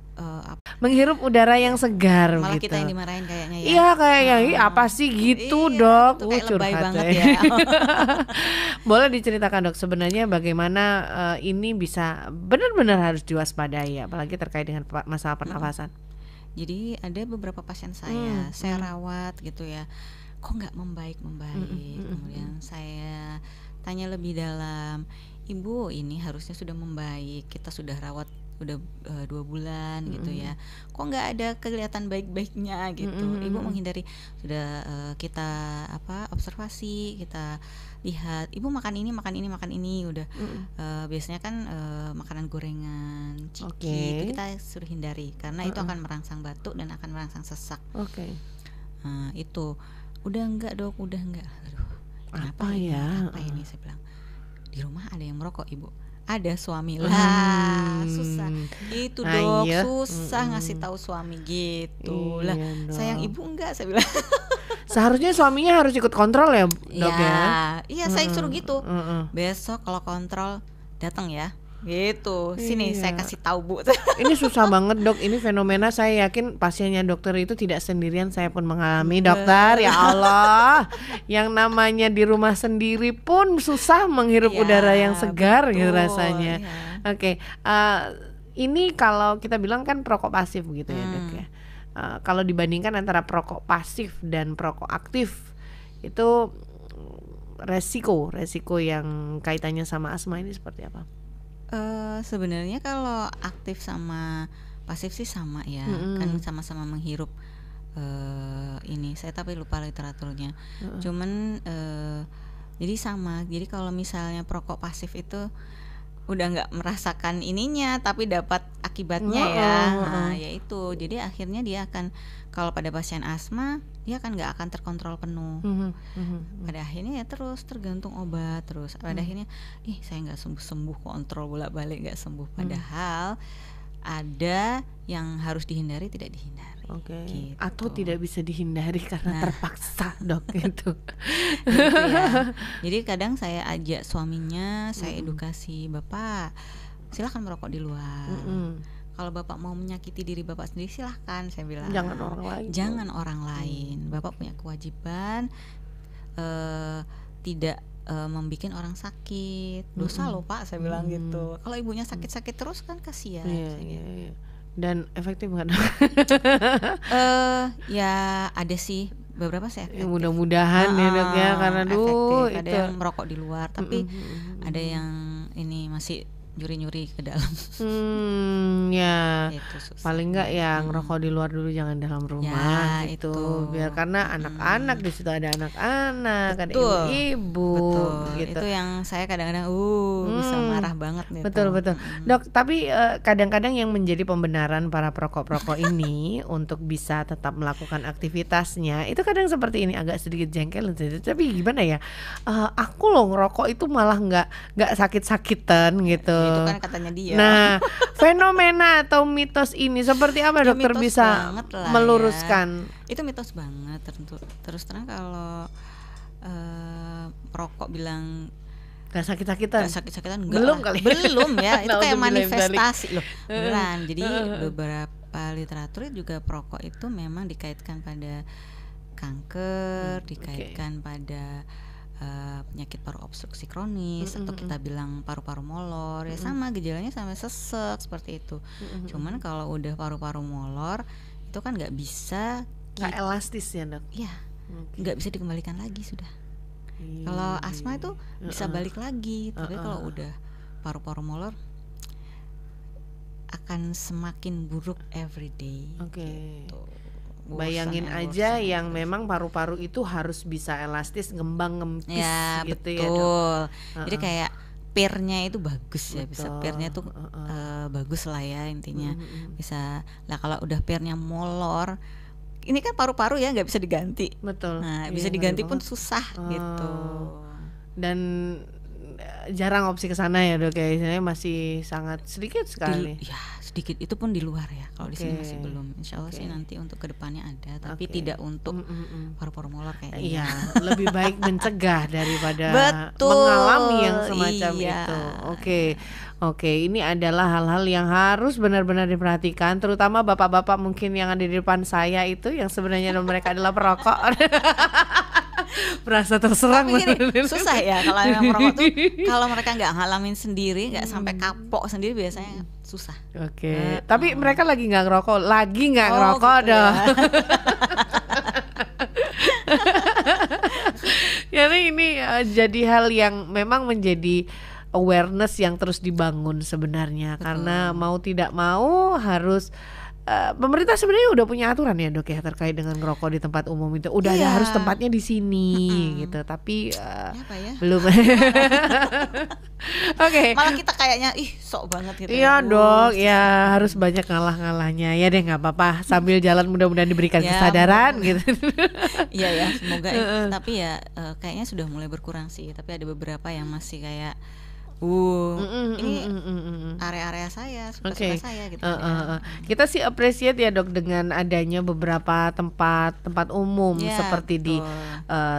[SPEAKER 1] menghirup udara yang segar.
[SPEAKER 2] Malah
[SPEAKER 1] gitu.
[SPEAKER 2] Kita yang dimarahin kayaknya ya.
[SPEAKER 1] Iya kayaknya apa sih gitu, Dok.
[SPEAKER 2] Kayak lebay banget
[SPEAKER 1] ya. Boleh diceritakan, Dok, sebenarnya bagaimana ini bisa benar-benar harus diwaspadai, apalagi terkait dengan masalah pernafasan.
[SPEAKER 2] Jadi ada beberapa pasien saya rawat gitu ya, kok nggak membaik. Kemudian saya tanya lebih dalam, Ibu ini harusnya sudah membaik, kita sudah rawat udah 2 bulan gitu ya, kok nggak ada kelihatan baik-baiknya gitu. Ibu menghindari, sudah kita observasi, kita lihat Ibu makan ini udah biasanya kan makanan gorengan, ciki itu kita suruh hindari karena itu akan merangsang batuk dan akan merangsang sesak. Itu udah enggak, Dok, udah enggak. Aduh, kenapa
[SPEAKER 1] apa ya?
[SPEAKER 2] Apa ini, saya bilang, di rumah ada yang merokok, Ibu? ada suami lah. Susah itu dok, susah ngasih tahu suami gitu lah. Sayang ibu enggak, saya bilang.
[SPEAKER 1] Seharusnya suaminya harus ikut kontrol ya dok ya.
[SPEAKER 2] Iya saya suruh gitu. Besok kalau kontrol datang ya. Gitu, sini saya kasih tahu Bu.
[SPEAKER 1] Ini susah banget dok, ini fenomena saya yakin pasiennya dokter itu tidak sendirian, saya pun mengalami dokter. Ya Allah, yang namanya di rumah sendiri pun susah menghirup udara yang segar gitu rasanya. Oke, ini kalau kita bilang kan perokok pasif gitu ya dok ya. Kalau dibandingkan antara perokok pasif dan perokok aktif, itu resiko yang kaitannya sama asma ini seperti apa?
[SPEAKER 2] Sebenarnya kalau aktif sama pasif sih sama ya, kan sama-sama menghirup ini. Saya tapi lupa literaturnya. Cuman jadi sama. Jadi kalau misalnya perokok pasif itu udah nggak merasakan ininya, tapi dapat akibatnya yaitu. Jadi akhirnya dia akan, kalau pada pasien asma dia kan nggak akan terkontrol penuh. Pada akhirnya ya terus tergantung obat terus. Pada akhirnya saya nggak sembuh, kontrol bolak-balik nggak sembuh. Padahal ada yang harus dihindari tidak dihindari.
[SPEAKER 1] Gitu. Atau tidak bisa dihindari karena terpaksa dok itu.
[SPEAKER 2] Gitu ya. Jadi kadang saya ajak suaminya, saya edukasi, Bapak silakan merokok di luar. Kalau Bapak mau menyakiti diri Bapak sendiri silahkan, saya bilang. Jangan orang lain. Bapak punya kewajiban tidak membikin orang sakit. Dosa loh Pak, saya bilang gitu. Kalau ibunya sakit-sakit terus kan kasihan.
[SPEAKER 1] Iya. Dan efektif nggak?
[SPEAKER 2] Ya ada sih beberapa sih efektif.
[SPEAKER 1] Mudah-mudahan ya dok ya, karena
[SPEAKER 2] efektif. Ada yang merokok di luar, tapi ada yang ini masih nyuri-nyuri ke dalam.
[SPEAKER 1] Ya.
[SPEAKER 2] Itu
[SPEAKER 1] paling nggak ya ngerokok di luar dulu, jangan dalam rumah
[SPEAKER 2] ya,
[SPEAKER 1] gitu. Biar karena anak-anak di situ, ada anak-anak, ada
[SPEAKER 2] Betul.
[SPEAKER 1] ibu-ibu.
[SPEAKER 2] Betul.
[SPEAKER 1] Gitu.
[SPEAKER 2] Itu yang saya kadang-kadang bisa marah banget gitu.
[SPEAKER 1] Betul. Dok, tapi kadang-kadang yang menjadi pembenaran para perokok-perokok ini untuk bisa tetap melakukan aktivitasnya itu kadang seperti ini, agak sedikit jengkel. Tapi gimana ya? Aku loh ngerokok itu malah nggak sakit-sakitan gitu.
[SPEAKER 2] Itu kan katanya dia.
[SPEAKER 1] Nah, fenomena atau mitos ini seperti apa dokter bisa meluruskan?
[SPEAKER 2] Ya. Itu mitos banget tentu. Terus terang kalau perokok bilang
[SPEAKER 1] gak sakit-sakitan
[SPEAKER 2] belum kali. Belum ya. Itu kayak manifestasi loh. Beneran. Jadi beberapa literatur juga perokok itu memang dikaitkan pada kanker, dikaitkan pada penyakit paru obstruksi kronis, atau kita bilang paru-paru molor, ya sama gejalanya sama sesek seperti itu. Cuman kalau udah paru-paru molor itu kan nggak bisa,
[SPEAKER 1] nggak elastis ya dok?
[SPEAKER 2] Iya, nggak bisa dikembalikan lagi sudah. Kalau asma itu bisa balik lagi, tapi kalau udah paru-paru molor akan semakin buruk everyday. Gitu.
[SPEAKER 1] Bayangin aja yang memang paru-paru itu harus bisa elastis, ngembang-ngempis
[SPEAKER 2] ya,
[SPEAKER 1] gitu
[SPEAKER 2] betul.
[SPEAKER 1] Ya dok.
[SPEAKER 2] Jadi kayak pirnya itu bagus ya, bisa pirnya tuh bagus lah ya intinya. Bisa lah, kalau udah pirnya molor, ini kan paru-paru ya nggak bisa diganti.
[SPEAKER 1] Betul.
[SPEAKER 2] Nah, bisa diganti pun susah gitu.
[SPEAKER 1] Dan jarang opsi ke sana ya dok ya, istilahnya masih sangat sedikit sekali.
[SPEAKER 2] Ya sedikit, itu pun di luar ya. Kalau di sini masih belum. Insya Allah sih nanti untuk kedepannya ada, tapi tidak untuk paru-paru molor kayaknya.
[SPEAKER 1] Iya, lebih baik mencegah daripada mengalami yang semacam itu. Oke, ini adalah hal-hal yang harus benar-benar diperhatikan, terutama bapak-bapak mungkin yang ada di depan saya itu, yang sebenarnya mereka adalah perokok. Merasa terserang.
[SPEAKER 2] Tapi gini, susah ya kalau yang merokok tuh, kalau mereka nggak ngalamin sendiri, nggak sampai kapok sendiri, biasanya susah.
[SPEAKER 1] Tapi mereka lagi nggak ngerokok, gitu dah. Jadi ini jadi hal yang memang menjadi awareness yang terus dibangun sebenarnya. Karena mau tidak mau harus pemerintah sebenarnya udah punya aturan ya dok ya terkait dengan ngerokok di tempat umum itu. Udah ada harus tempatnya di sini gitu. Tapi belum.
[SPEAKER 2] Malah kita kayaknya sok banget gitu.
[SPEAKER 1] Iya dok, ya harus banyak ngalah-ngalahnya. Ya deh, nggak apa-apa. Sambil jalan mudah-mudahan diberikan kesadaran gitu.
[SPEAKER 2] Iya ya, semoga. Tapi ya kayaknya sudah mulai berkurang sih. Tapi ada beberapa yang masih kayak Ini area-area saya, suka-suka saya gitu.
[SPEAKER 1] Kita sih appreciate ya dok dengan adanya beberapa tempat umum seperti di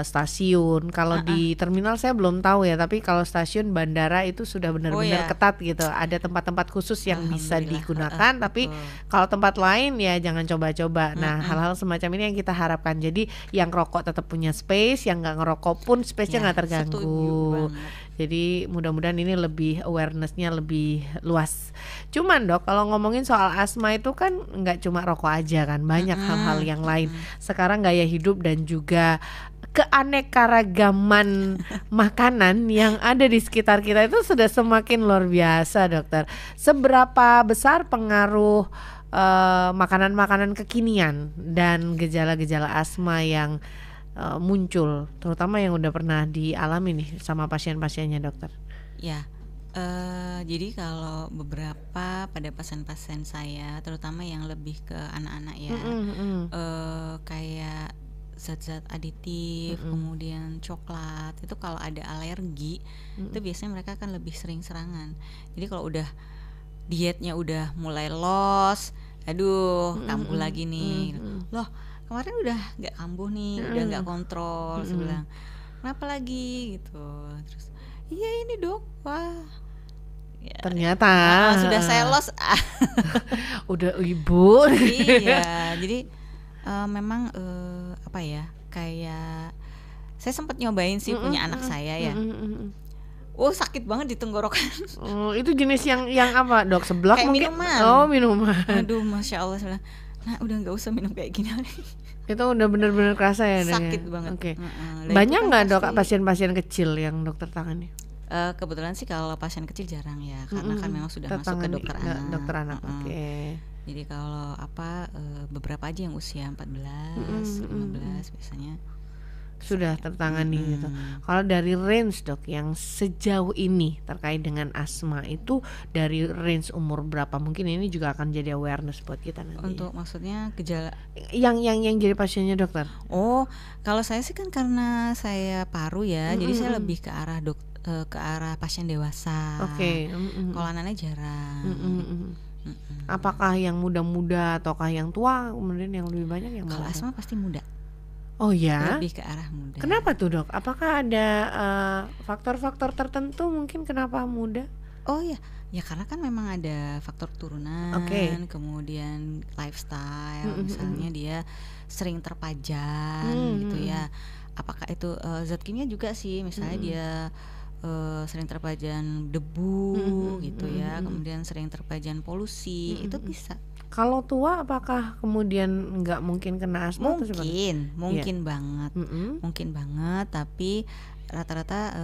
[SPEAKER 1] stasiun. Kalau di terminal saya belum tahu ya, tapi kalau stasiun bandara itu sudah benar-benar ketat gitu. Ada tempat-tempat khusus yang bisa digunakan, tapi kalau tempat lain ya jangan coba-coba. Nah hal-hal semacam ini yang kita harapkan. Jadi yang rokok tetap punya space, yang nggak ngerokok pun space-nya nggak terganggu. Jadi mudah-mudahan ini lebih awareness-nya lebih luas. Cuman dok, kalau ngomongin soal asma itu kan nggak cuma rokok aja kan, banyak hal-hal yang lain. Sekarang gaya hidup dan juga keanekaragaman makanan yang ada di sekitar kita itu sudah semakin luar biasa dokter. Seberapa besar pengaruh makanan-makanan kekinian dan gejala-gejala asma yang muncul, terutama yang udah pernah dialami nih sama pasien-pasiennya dokter?
[SPEAKER 2] Ya, jadi kalau beberapa pada pasien-pasien saya, terutama yang lebih ke anak-anak ya, kayak zat-zat aditif, kemudian coklat, itu kalau ada alergi, itu biasanya mereka akan lebih sering serangan. Jadi kalau udah dietnya udah mulai loss, aduh kambuh lagi nih, loh kemarin udah nggak kambuh nih, udah nggak kontrol, saya bilang kenapa lagi gitu, terus iya ini dok, wah ya,
[SPEAKER 1] ternyata
[SPEAKER 2] sudah saya loss.
[SPEAKER 1] udah ibu.
[SPEAKER 2] Iya, jadi memang apa ya, kayak saya sempat nyobain sih punya anak saya ya. Sakit banget di tenggorokan.
[SPEAKER 1] Itu jenis yang apa dok? Seblak
[SPEAKER 2] kayak
[SPEAKER 1] mungkin?
[SPEAKER 2] Minuman.
[SPEAKER 1] Minuman.
[SPEAKER 2] Aduh, masya Allah, saya bilang, nah udah nggak usah minum kayak gini.
[SPEAKER 1] Itu udah benar-benar kerasa ya dok?
[SPEAKER 2] Sakit banget.
[SPEAKER 1] Oke. Banyak nggak dok pasien-pasien kecil yang dokter tangani?
[SPEAKER 2] Kebetulan sih kalau pasien kecil jarang ya, karena kan memang sudah masuk ke dokter anak.
[SPEAKER 1] Dokter anak, oke.
[SPEAKER 2] Jadi kalau beberapa aja yang usia 14, 15 biasanya
[SPEAKER 1] sudah tertangani gitu. Kalau dari range dok yang sejauh ini terkait dengan asma itu dari range umur berapa? Mungkin ini juga akan jadi awareness buat kita nanti.
[SPEAKER 2] Untuk maksudnya gejala
[SPEAKER 1] yang jadi pasiennya dokter?
[SPEAKER 2] Kalau saya sih kan karena saya paru ya, jadi saya lebih ke arah ke arah pasien dewasa.
[SPEAKER 1] Oke.
[SPEAKER 2] Kalau anak-anak jarang.
[SPEAKER 1] Apakah yang muda-muda ataukah yang tua? Kemudian yang lebih banyak yang
[SPEAKER 2] kalau asma pasti muda.
[SPEAKER 1] Oh ya?
[SPEAKER 2] Lebih ke arah muda.
[SPEAKER 1] Kenapa tuh dok? Apakah ada faktor-faktor tertentu mungkin kenapa muda?
[SPEAKER 2] Oh ya karena kan memang ada faktor turunan, kemudian lifestyle, misalnya dia sering terpajan gitu ya. Apakah itu zat kimia juga sih, misalnya dia sering terpajan debu gitu ya, kemudian sering terpajan polusi, itu bisa.
[SPEAKER 1] Kalau tua apakah kemudian nggak mungkin kena asma?
[SPEAKER 2] Mungkin banget, mungkin banget, tapi rata-rata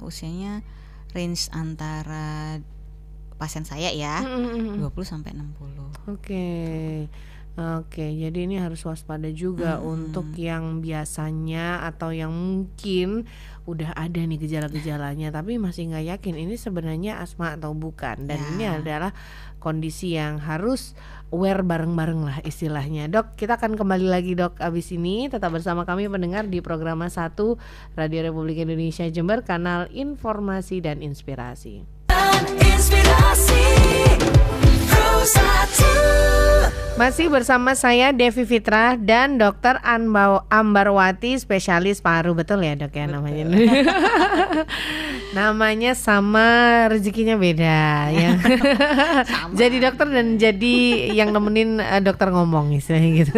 [SPEAKER 2] usianya range antara pasien saya ya 20 sampai 60.
[SPEAKER 1] Oke, jadi ini harus waspada juga untuk yang biasanya atau yang mungkin udah ada nih gejala-gejalanya tapi masih nggak yakin ini sebenarnya asma atau bukan. Dan ini adalah kondisi yang harus aware bareng-bareng lah istilahnya. Dok, kita akan kembali lagi dok abis ini. Tetap bersama kami pendengar di program 1 Radio Republik Indonesia Jember, kanal informasi dan inspirasi. Masih bersama saya Devi Fitra dan Dr. Ambarwati, spesialis paru, betul ya dok ya namanya? Namanya sama, rezekinya beda ya. Jadi dokter dan jadi yang nemenin dokter ngomong istilahnya gitu.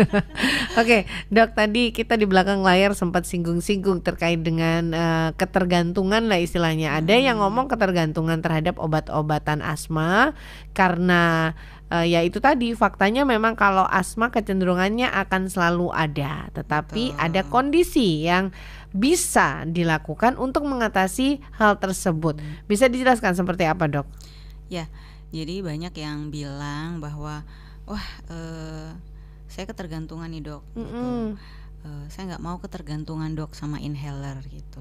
[SPEAKER 1] Oke, dok, tadi kita di belakang layar sempat singgung-singgung terkait dengan ketergantungan lah istilahnya. Ada yang ngomong ketergantungan terhadap obat-obatan asma karena ya itu tadi faktanya memang kalau asma kecenderungannya akan selalu ada, tetapi ada kondisi yang bisa dilakukan untuk mengatasi hal tersebut. Bisa dijelaskan seperti apa dok?
[SPEAKER 2] Ya, jadi banyak yang bilang bahwa saya ketergantungan nih dok, gitu. Saya nggak mau ketergantungan dok sama inhaler gitu.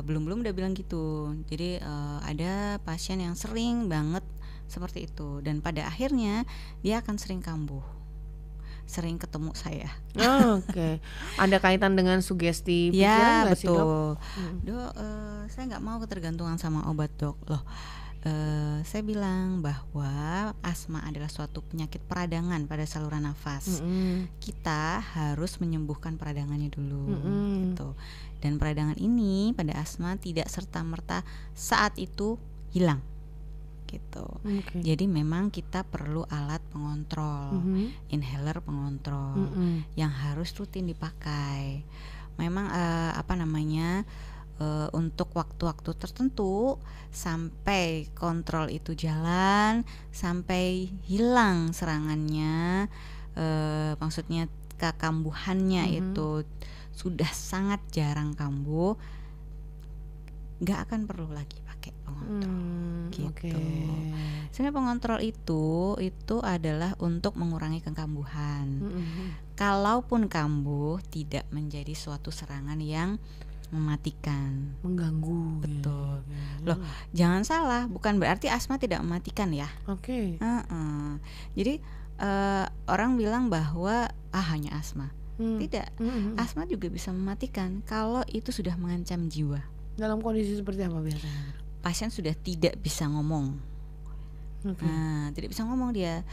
[SPEAKER 2] Belum udah bilang gitu. Jadi ada pasien yang sering banget seperti itu, dan pada akhirnya dia akan sering kambuh, sering ketemu saya.
[SPEAKER 1] Oke. Ada kaitan dengan sugesti pikiran
[SPEAKER 2] ya
[SPEAKER 1] nggak sih dok?
[SPEAKER 2] Dok, Saya nggak mau ketergantungan sama obat, dok. Loh, saya bilang bahwa asma adalah suatu penyakit peradangan pada saluran nafas. Kita harus menyembuhkan peradangannya dulu, gitu. Dan peradangan ini pada asma tidak serta-merta saat itu hilang, gitu. Jadi memang kita perlu alat pengontrol, inhaler pengontrol, yang harus rutin dipakai. Memang untuk waktu-waktu tertentu sampai kontrol itu jalan, sampai hilang serangannya, maksudnya kekambuhannya itu sudah sangat jarang kambuh, nggak akan perlu lagi pakai pengontrol, gitu. Sebenarnya pengontrol itu adalah untuk mengurangi kekambuhan. Kalaupun kambuh, tidak menjadi suatu serangan yang mematikan,
[SPEAKER 1] mengganggu.
[SPEAKER 2] Betul. Loh, jangan salah, bukan berarti asma tidak mematikan ya. Jadi orang bilang bahwa hanya asma. Tidak, asma juga bisa mematikan kalau itu sudah mengancam jiwa.
[SPEAKER 1] Dalam kondisi seperti apa biasanya?
[SPEAKER 2] Pasien sudah tidak bisa ngomong. Tidak bisa ngomong dia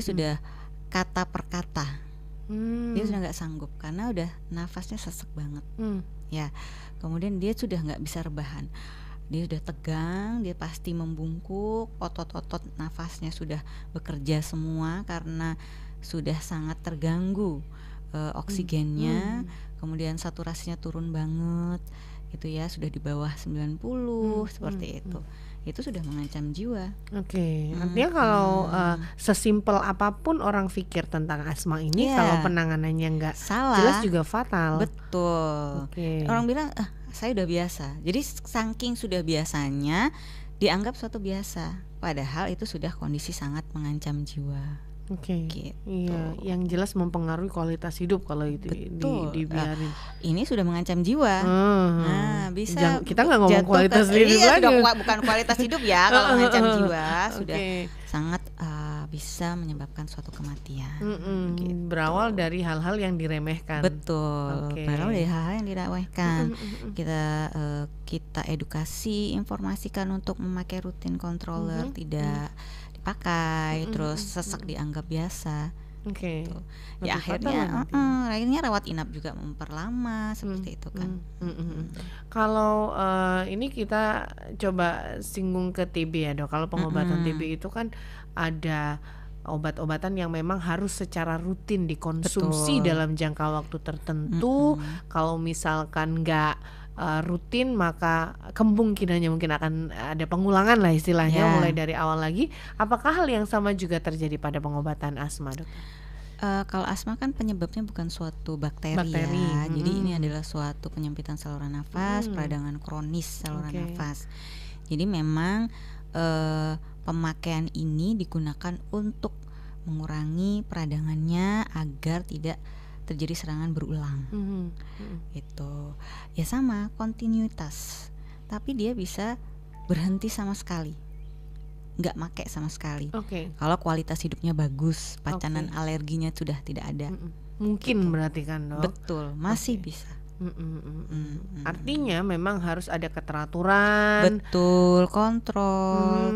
[SPEAKER 2] sudah kata per kata. Dia sudah nggak sanggup karena udah nafasnya sesek banget. Ya, kemudian dia sudah nggak bisa rebahan. Dia sudah tegang, dia pasti membungkuk, otot-otot nafasnya sudah bekerja semua karena sudah sangat terganggu oksigennya. Kemudian saturasinya turun banget, gitu ya, sudah di bawah 90 seperti itu. Itu sudah mengancam jiwa.
[SPEAKER 1] Artinya kalau sesimpel apapun orang pikir tentang asma ini, kalau penanganannya nggak jelas juga fatal.
[SPEAKER 2] Betul. Orang bilang saya udah biasa. Jadi saking sudah biasanya dianggap suatu biasa, padahal itu sudah kondisi sangat mengancam jiwa. Gitu.
[SPEAKER 1] Iya, yang jelas mempengaruhi kualitas hidup kalau itu dibiarin.
[SPEAKER 2] Ini sudah mengancam jiwa. Bisa
[SPEAKER 1] kita nggak ngomong kualitas hidup lagi.
[SPEAKER 2] Bukan kualitas hidup ya. Kalau mengancam jiwa sudah sangat bisa menyebabkan suatu kematian.
[SPEAKER 1] Gitu. Berawal dari hal-hal yang diremehkan.
[SPEAKER 2] Betul. Berawal dari hal-hal yang diremehkan. Kita edukasi, informasikan untuk memakai rutin controller, tidak dipakai, terus sesak dianggap biasa. Ya akhirnya rawat inap juga memperlama seperti itu kan.
[SPEAKER 1] Kalau ini kita coba singgung ke TB ya, Dok. Kalau pengobatan TB itu kan ada obat-obatan yang memang harus secara rutin dikonsumsi dalam jangka waktu tertentu. Kalau misalkan nggak rutin, maka kemungkinannya mungkin akan ada pengulangan lah istilahnya, mulai dari awal lagi. Apakah hal yang sama juga terjadi pada pengobatan asma, Dok?
[SPEAKER 2] Kalau asma kan penyebabnya bukan suatu bakteri. Ya. Jadi ini adalah suatu penyempitan saluran nafas, peradangan kronis saluran nafas. Jadi memang pemakaian ini digunakan untuk mengurangi peradangannya agar tidak terjadi serangan berulang. Itu ya sama kontinuitas, tapi dia bisa berhenti sama sekali, nggak make sama sekali. Kalau kualitas hidupnya bagus, pacanan alerginya sudah tidak ada.
[SPEAKER 1] Mungkin gitu. Berarti kan, Dok?
[SPEAKER 2] Betul, masih bisa.
[SPEAKER 1] Artinya memang harus ada keteraturan,
[SPEAKER 2] betul, kontrol,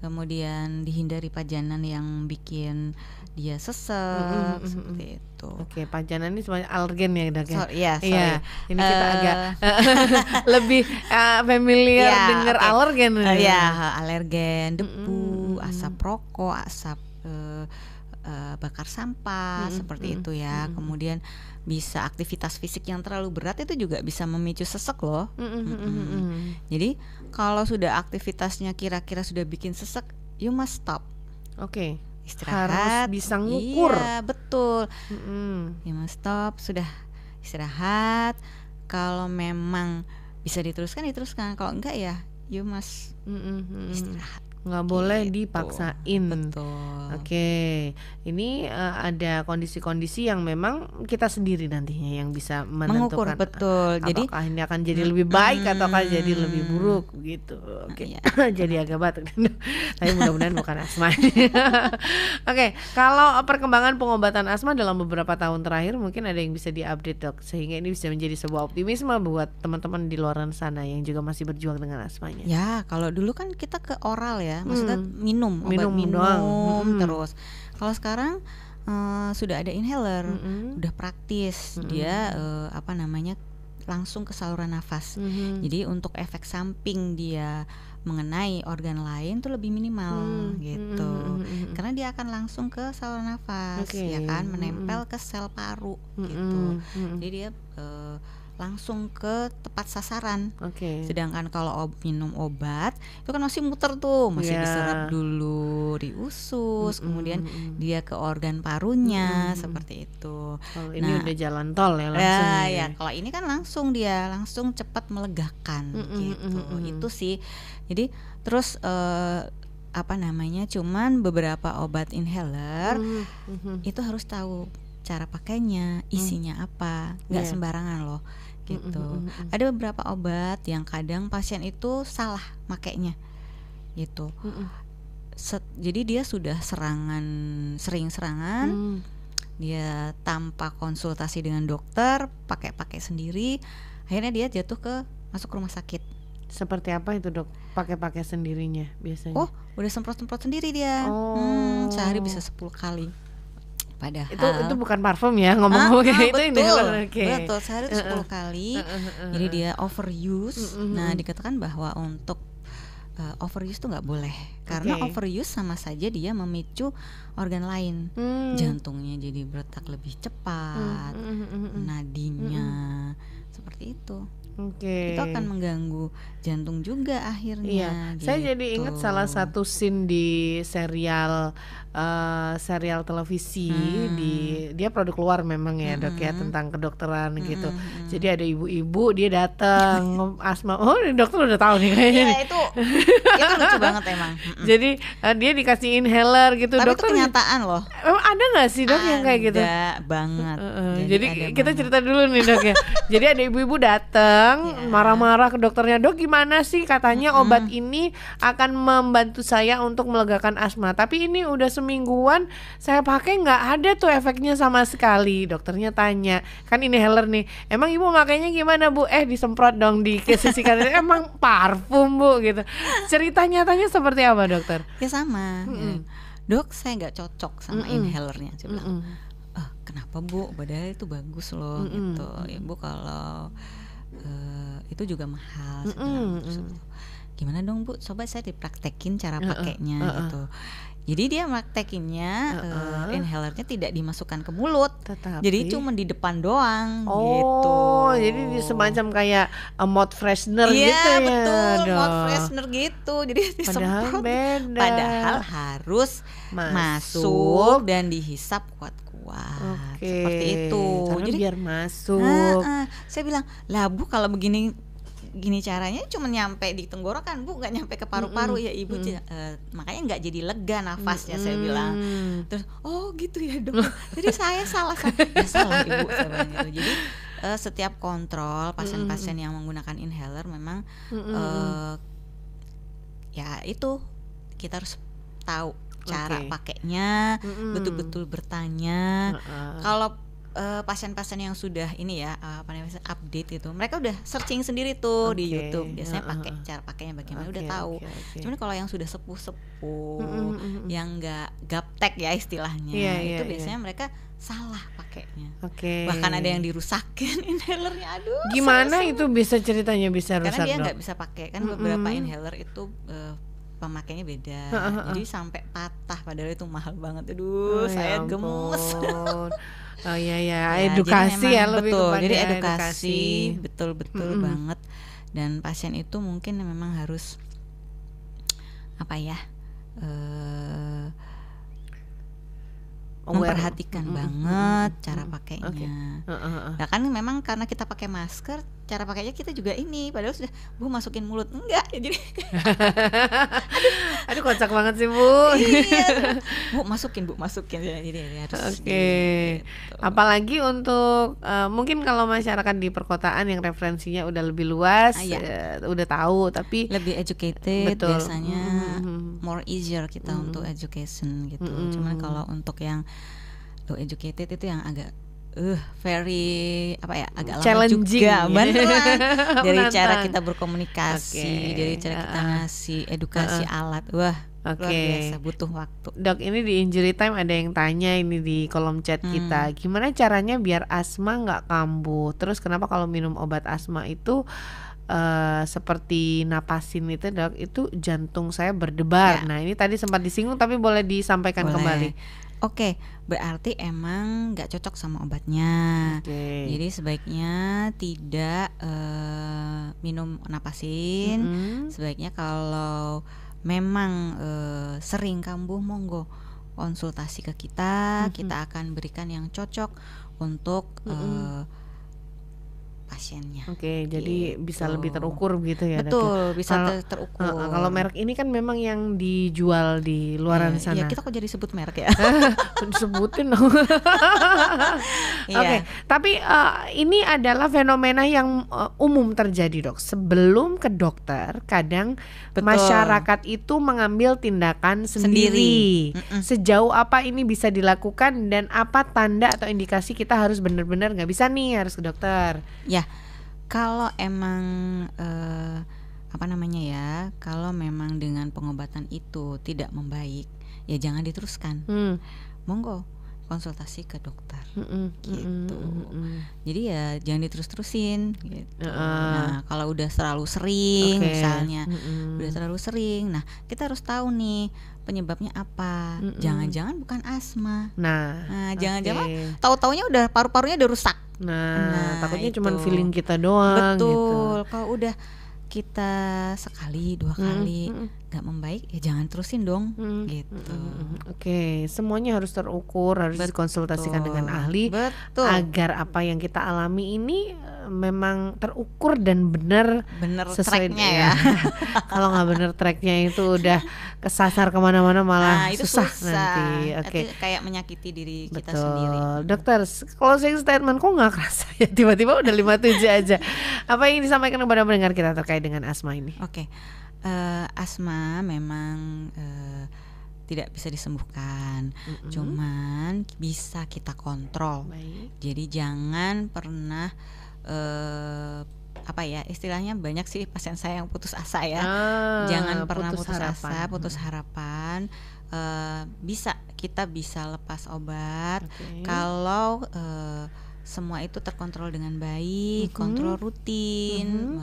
[SPEAKER 2] kemudian dihindari pajanan yang bikin dia sesek, seperti itu.
[SPEAKER 1] Pajanan ini semuanya alergen ya, Dok?
[SPEAKER 2] Iya.
[SPEAKER 1] Ini kita agak lebih familiar dengar alergen.
[SPEAKER 2] Alergen, debu, asap rokok, asap bakar sampah, seperti itu ya. Kemudian bisa aktivitas fisik yang terlalu berat itu juga bisa memicu sesek loh. Jadi kalau sudah aktivitasnya kira-kira sudah bikin sesek, you must stop. Istirahat,
[SPEAKER 1] harus bisa ngukur.
[SPEAKER 2] Iya, betul. You must stop, sudah istirahat. Kalau memang bisa diteruskan, kalau enggak ya you must istirahat.
[SPEAKER 1] nggak boleh
[SPEAKER 2] Gitu.
[SPEAKER 1] dipaksain.
[SPEAKER 2] Betul.
[SPEAKER 1] Oke, ini ada kondisi-kondisi yang memang kita sendiri nantinya yang bisa
[SPEAKER 2] Mengukur,
[SPEAKER 1] menentukan
[SPEAKER 2] betul. Jadi
[SPEAKER 1] apakah ini akan jadi lebih baik atau akan jadi lebih buruk gitu. Oke,
[SPEAKER 2] iya.
[SPEAKER 1] jadi agak batuk. Tapi mudah-mudahan bukan asma. Oke, kalau perkembangan pengobatan asma dalam beberapa tahun terakhir mungkin ada yang bisa diupdate dok, sehingga ini bisa menjadi sebuah optimisme buat teman-teman di luar sana yang juga masih berjuang dengan asmanya.
[SPEAKER 2] Ya, kalau dulu kan kita ke oral ya, maksudnya minum obat
[SPEAKER 1] Minum
[SPEAKER 2] minum
[SPEAKER 1] doang.
[SPEAKER 2] terus. Kalau sekarang sudah ada inhaler, udah praktis, dia apa namanya langsung ke saluran nafas. Jadi untuk efek samping dia mengenai organ lain tuh lebih minimal gitu, karena dia akan langsung ke saluran nafas,
[SPEAKER 1] Oke.
[SPEAKER 2] ya kan, menempel ke sel paru gitu. Jadi dia langsung ke tepat sasaran.
[SPEAKER 1] Oke.
[SPEAKER 2] Sedangkan kalau minum obat itu kan masih muter tuh, masih
[SPEAKER 1] Ya.
[SPEAKER 2] diserap dulu di usus, kemudian dia ke organ parunya seperti itu.
[SPEAKER 1] Kalau ini
[SPEAKER 2] Nah,
[SPEAKER 1] udah jalan tol ya langsung.
[SPEAKER 2] ya kalau ini kan langsung dia langsung cepat melegakan gitu. Itu sih. Jadi terus apa namanya, cuman beberapa obat inhaler itu harus tahu cara pakainya, isinya apa, nggak
[SPEAKER 1] Yeah.
[SPEAKER 2] sembarangan loh gitu. Ada beberapa obat yang kadang pasien itu salah makainya gitu. Jadi dia sudah sering serangan, dia tanpa konsultasi dengan dokter, pakai sendiri, akhirnya dia jatuh ke masuk rumah sakit.
[SPEAKER 1] Seperti apa itu dok? Pakai sendirinya biasanya?
[SPEAKER 2] Oh, udah semprot sendiri dia. Sehari bisa 10 kali. Padahal
[SPEAKER 1] itu bukan parfum ya ngomong kayak itu
[SPEAKER 2] betul,
[SPEAKER 1] inhaler. Oke.
[SPEAKER 2] betul, sehari itu 10 kali. Jadi dia overuse. Nah, dikatakan bahwa untuk overuse tuh nggak boleh, karena overuse sama saja dia memicu organ lain, jantungnya jadi berdetak lebih cepat, nadinya seperti itu.
[SPEAKER 1] Oke.
[SPEAKER 2] Itu akan mengganggu jantung juga akhirnya.
[SPEAKER 1] Iya, saya jadi
[SPEAKER 2] gitu.
[SPEAKER 1] ingat salah satu scene di serial televisi dia produk luar memang ya dok ya, tentang kedokteran gitu. Jadi ada ibu-ibu dia datang asma. Oh, dokter udah tahu nih kayaknya.
[SPEAKER 2] Iya, itu lucu banget emang.
[SPEAKER 1] Jadi dia dikasih inhaler gitu.
[SPEAKER 2] Tapi
[SPEAKER 1] dokter
[SPEAKER 2] itu kenyataan loh.
[SPEAKER 1] Emang ada nggak sih dok yang kayak gitu?
[SPEAKER 2] Ada banget.
[SPEAKER 1] Jadi
[SPEAKER 2] ada
[SPEAKER 1] kita
[SPEAKER 2] banget.
[SPEAKER 1] cerita dulu nih dok ya. Jadi ada ibu-ibu datang marah-marah ke dokternya, dok gimana sih, katanya obat ini akan membantu saya untuk melegakan asma, tapi ini udah semingguan saya pakai nggak ada tuh efeknya sama sekali. Dokternya tanya, kan inhaler nih, emang ibu makainya gimana bu? Disemprot dong di sisi kanan. Emang parfum bu gitu. Cerita nyatanya seperti apa dokter?
[SPEAKER 2] Ya sama. Ya. Dok, saya nggak cocok sama inhalernya. Saya bilang, kenapa bu? Padahal itu bagus loh gitu. Ibu kalau itu juga mahal. Saya bilang, terus, gimana dong bu? Coba saya dipraktekin cara pakainya gitu. Jadi dia praktekinnya inhalernya tidak dimasukkan ke mulut, jadi cuma di depan doang. gitu.
[SPEAKER 1] Jadi semacam kayak mouth freshener
[SPEAKER 2] Iya,
[SPEAKER 1] gitu ya.
[SPEAKER 2] betul, mouth
[SPEAKER 1] dok.
[SPEAKER 2] freshener gitu. Jadi
[SPEAKER 1] Padahal
[SPEAKER 2] disemprot.
[SPEAKER 1] beda.
[SPEAKER 2] Padahal harus masuk dan dihisap kuat-kuat. Seperti itu.
[SPEAKER 1] Karena
[SPEAKER 2] Jadi
[SPEAKER 1] biar masuk.
[SPEAKER 2] saya bilang, lah bu kalau gini caranya cuma nyampe di tenggorokan bu, nggak nyampe ke paru-paru ya ibu. Makanya nggak jadi lega nafasnya. Saya bilang. Terus oh gitu ya dok, jadi saya salah ya, salah ibu, saya bilang gitu. Jadi setiap kontrol pasien-pasien yang menggunakan inhaler memang ya itu kita harus tahu cara pakainya, betul-betul bertanya. Kalau pasien-pasien yang sudah ini ya update gitu, mereka udah searching sendiri tuh di YouTube, biasanya pakai cara pakainya bagaimana, udah tahu. Cuman kalau yang sudah sepuh-sepuh, yang nggak gaptek ya istilahnya, itu biasanya mereka salah pakainya. Bahkan ada yang dirusakin inhalernya. Aduh,
[SPEAKER 1] gimana itu bisa ceritanya bisa rusak?
[SPEAKER 2] Karena dia nggak bisa pakai, kan beberapa inhaler itu pemakainya beda, jadi sampai patah, padahal itu mahal banget. Aduh, saya gemes.
[SPEAKER 1] Oh iya, edukasi ya lebih
[SPEAKER 2] betul,
[SPEAKER 1] kepada
[SPEAKER 2] jadi edukasi betul-betul banget. Dan pasien itu mungkin memang harus apa ya, memperhatikan banget cara pakainya. Nah kan memang karena kita pakai masker, cara pakainya kita juga ini, padahal sudah Bu masukin mulut enggak ya, jadi
[SPEAKER 1] aduh kocak banget sih Bu.
[SPEAKER 2] iya, Bu masukin jadi harus
[SPEAKER 1] Oke.
[SPEAKER 2] gitu.
[SPEAKER 1] Apalagi untuk mungkin kalau masyarakat di perkotaan yang referensinya udah lebih luas,
[SPEAKER 2] Iya.
[SPEAKER 1] udah tahu, tapi
[SPEAKER 2] Lebih educated
[SPEAKER 1] betul.
[SPEAKER 2] biasanya more easier kita untuk education gitu. Cuman kalau untuk yang low educated itu yang agak very agak lama
[SPEAKER 1] Challenging.
[SPEAKER 2] juga beneran dari
[SPEAKER 1] Menantang.
[SPEAKER 2] cara kita berkomunikasi,
[SPEAKER 1] Oke.
[SPEAKER 2] dari cara kita ngasih edukasi alat, luar biasa butuh waktu.
[SPEAKER 1] Dok, ini di Injury Time ada yang tanya ini di kolom chat kita, gimana caranya biar asma nggak kambuh? Terus kenapa kalau minum obat asma itu seperti napasin itu Dok, itu jantung saya berdebar. Nah ini tadi sempat disinggung tapi boleh disampaikan kembali.
[SPEAKER 2] Oke, berarti emang nggak cocok sama obatnya. Jadi sebaiknya tidak minum napasin. Sebaiknya kalau memang sering kambuh, monggo konsultasi ke kita. Kita akan berikan yang cocok untuk pasiennya.
[SPEAKER 1] Oke, jadi
[SPEAKER 2] gitu.
[SPEAKER 1] bisa lebih terukur gitu ya.
[SPEAKER 2] Betul, bisa terukur.
[SPEAKER 1] Kalau merek ini kan memang yang dijual di luaran sana.
[SPEAKER 2] Iya, kita kok jadi sebut merek ya?
[SPEAKER 1] Disebutin dong. Oke, tapi ini adalah fenomena yang umum terjadi Dok. Sebelum ke dokter, kadang masyarakat itu mengambil tindakan sendiri. Sejauh apa ini bisa dilakukan dan apa tanda atau indikasi kita harus benar-benar nggak bisa nih harus ke dokter?
[SPEAKER 2] Ya, kalau emang kalau memang dengan pengobatan itu tidak membaik, ya jangan diteruskan. Monggo konsultasi ke dokter, gitu. Jadi ya jangan diterus-terusin, gitu. Nah, kalau udah terlalu sering, misalnya, udah terlalu sering, nah kita harus tahu nih penyebabnya apa. Jangan-jangan bukan asma. Nah, jangan-jangan tahu-taunya udah paru-parunya udah rusak.
[SPEAKER 1] Nah takutnya cuma feeling kita doang.
[SPEAKER 2] Betul.
[SPEAKER 1] Gitu.
[SPEAKER 2] Kalau udah kita sekali, 2 kali nggak membaik, ya jangan terusin dong, gitu.
[SPEAKER 1] Oke, semuanya harus terukur, harus dikonsultasikan dengan ahli.
[SPEAKER 2] Betul.
[SPEAKER 1] Agar apa yang kita alami ini memang terukur dan benar sesuai
[SPEAKER 2] tracknya ya.
[SPEAKER 1] Kalau nggak benar tracknya itu udah kesasar kemana-mana malah
[SPEAKER 2] itu
[SPEAKER 1] susah nanti.
[SPEAKER 2] Itu kayak menyakiti diri kita
[SPEAKER 1] Betul.
[SPEAKER 2] sendiri.
[SPEAKER 1] Dokter, closing statement kok nggak kerasa ya, tiba-tiba udah 57 aja. Apa yang disampaikan kepada pendengar kita terkait dengan asma ini?
[SPEAKER 2] Oke. Asma memang tidak bisa disembuhkan, cuman bisa kita kontrol. Jadi jangan pernah istilahnya banyak sih pasien saya yang putus asa ya. Jangan pernah putus harapan. Kita bisa lepas obat kalau semua itu terkontrol dengan baik, kontrol rutin.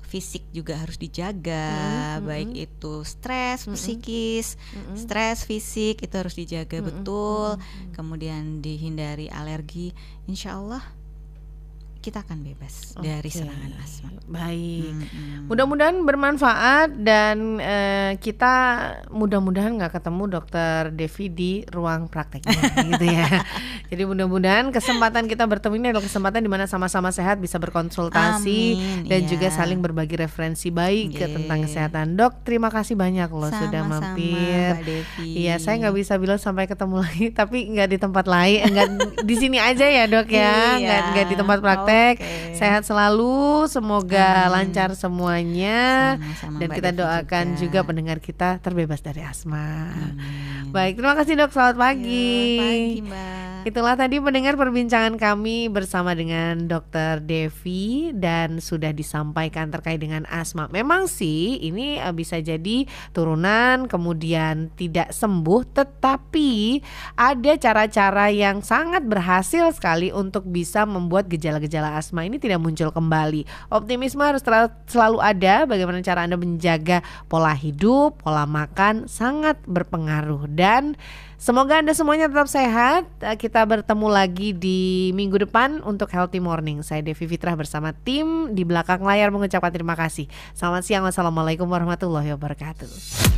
[SPEAKER 2] Fisik juga harus dijaga, baik itu stres psikis, stres fisik itu harus dijaga betul. Kemudian dihindari alergi, insya Allah kita akan bebas dari serangan asma.
[SPEAKER 1] Baik, mudah-mudahan bermanfaat dan kita mudah-mudahan nggak ketemu Dokter Devi di ruang prakteknya, gitu ya. Jadi mudah-mudahan kesempatan kita bertemu ini adalah kesempatan di mana sama-sama sehat, bisa berkonsultasi dan juga saling berbagi referensi baik tentang kesehatan. Dok, terima kasih banyak loh sudah mampir. Iya, saya nggak bisa bilang sampai ketemu lagi, tapi nggak di tempat lain, nggak di sini aja ya Dok ya, nggak di tempat praktek. Sehat selalu, semoga lancar semuanya.
[SPEAKER 2] Sama-sama,
[SPEAKER 1] dan
[SPEAKER 2] Mbak
[SPEAKER 1] kita
[SPEAKER 2] Devi
[SPEAKER 1] doakan juga pendengar kita terbebas dari asma. Baik, terima kasih Dok, selamat pagi.
[SPEAKER 2] Pagi Mbak.
[SPEAKER 1] Itulah tadi pendengar perbincangan kami bersama dengan Dokter Devi dan sudah disampaikan terkait dengan asma. Memang sih ini bisa jadi turunan kemudian tidak sembuh, tetapi ada cara-cara yang sangat berhasil sekali untuk bisa membuat gejala-gejala asma ini tidak muncul kembali. Optimisme harus selalu ada. Bagaimana cara Anda menjaga pola hidup, pola makan sangat berpengaruh. Dan semoga Anda semuanya tetap sehat. Kita bertemu lagi di minggu depan untuk Healthy Morning. Saya Devi Fitrah bersama tim di belakang layar mengucapkan terima kasih. Selamat siang. Wassalamualaikum warahmatullahi wabarakatuh.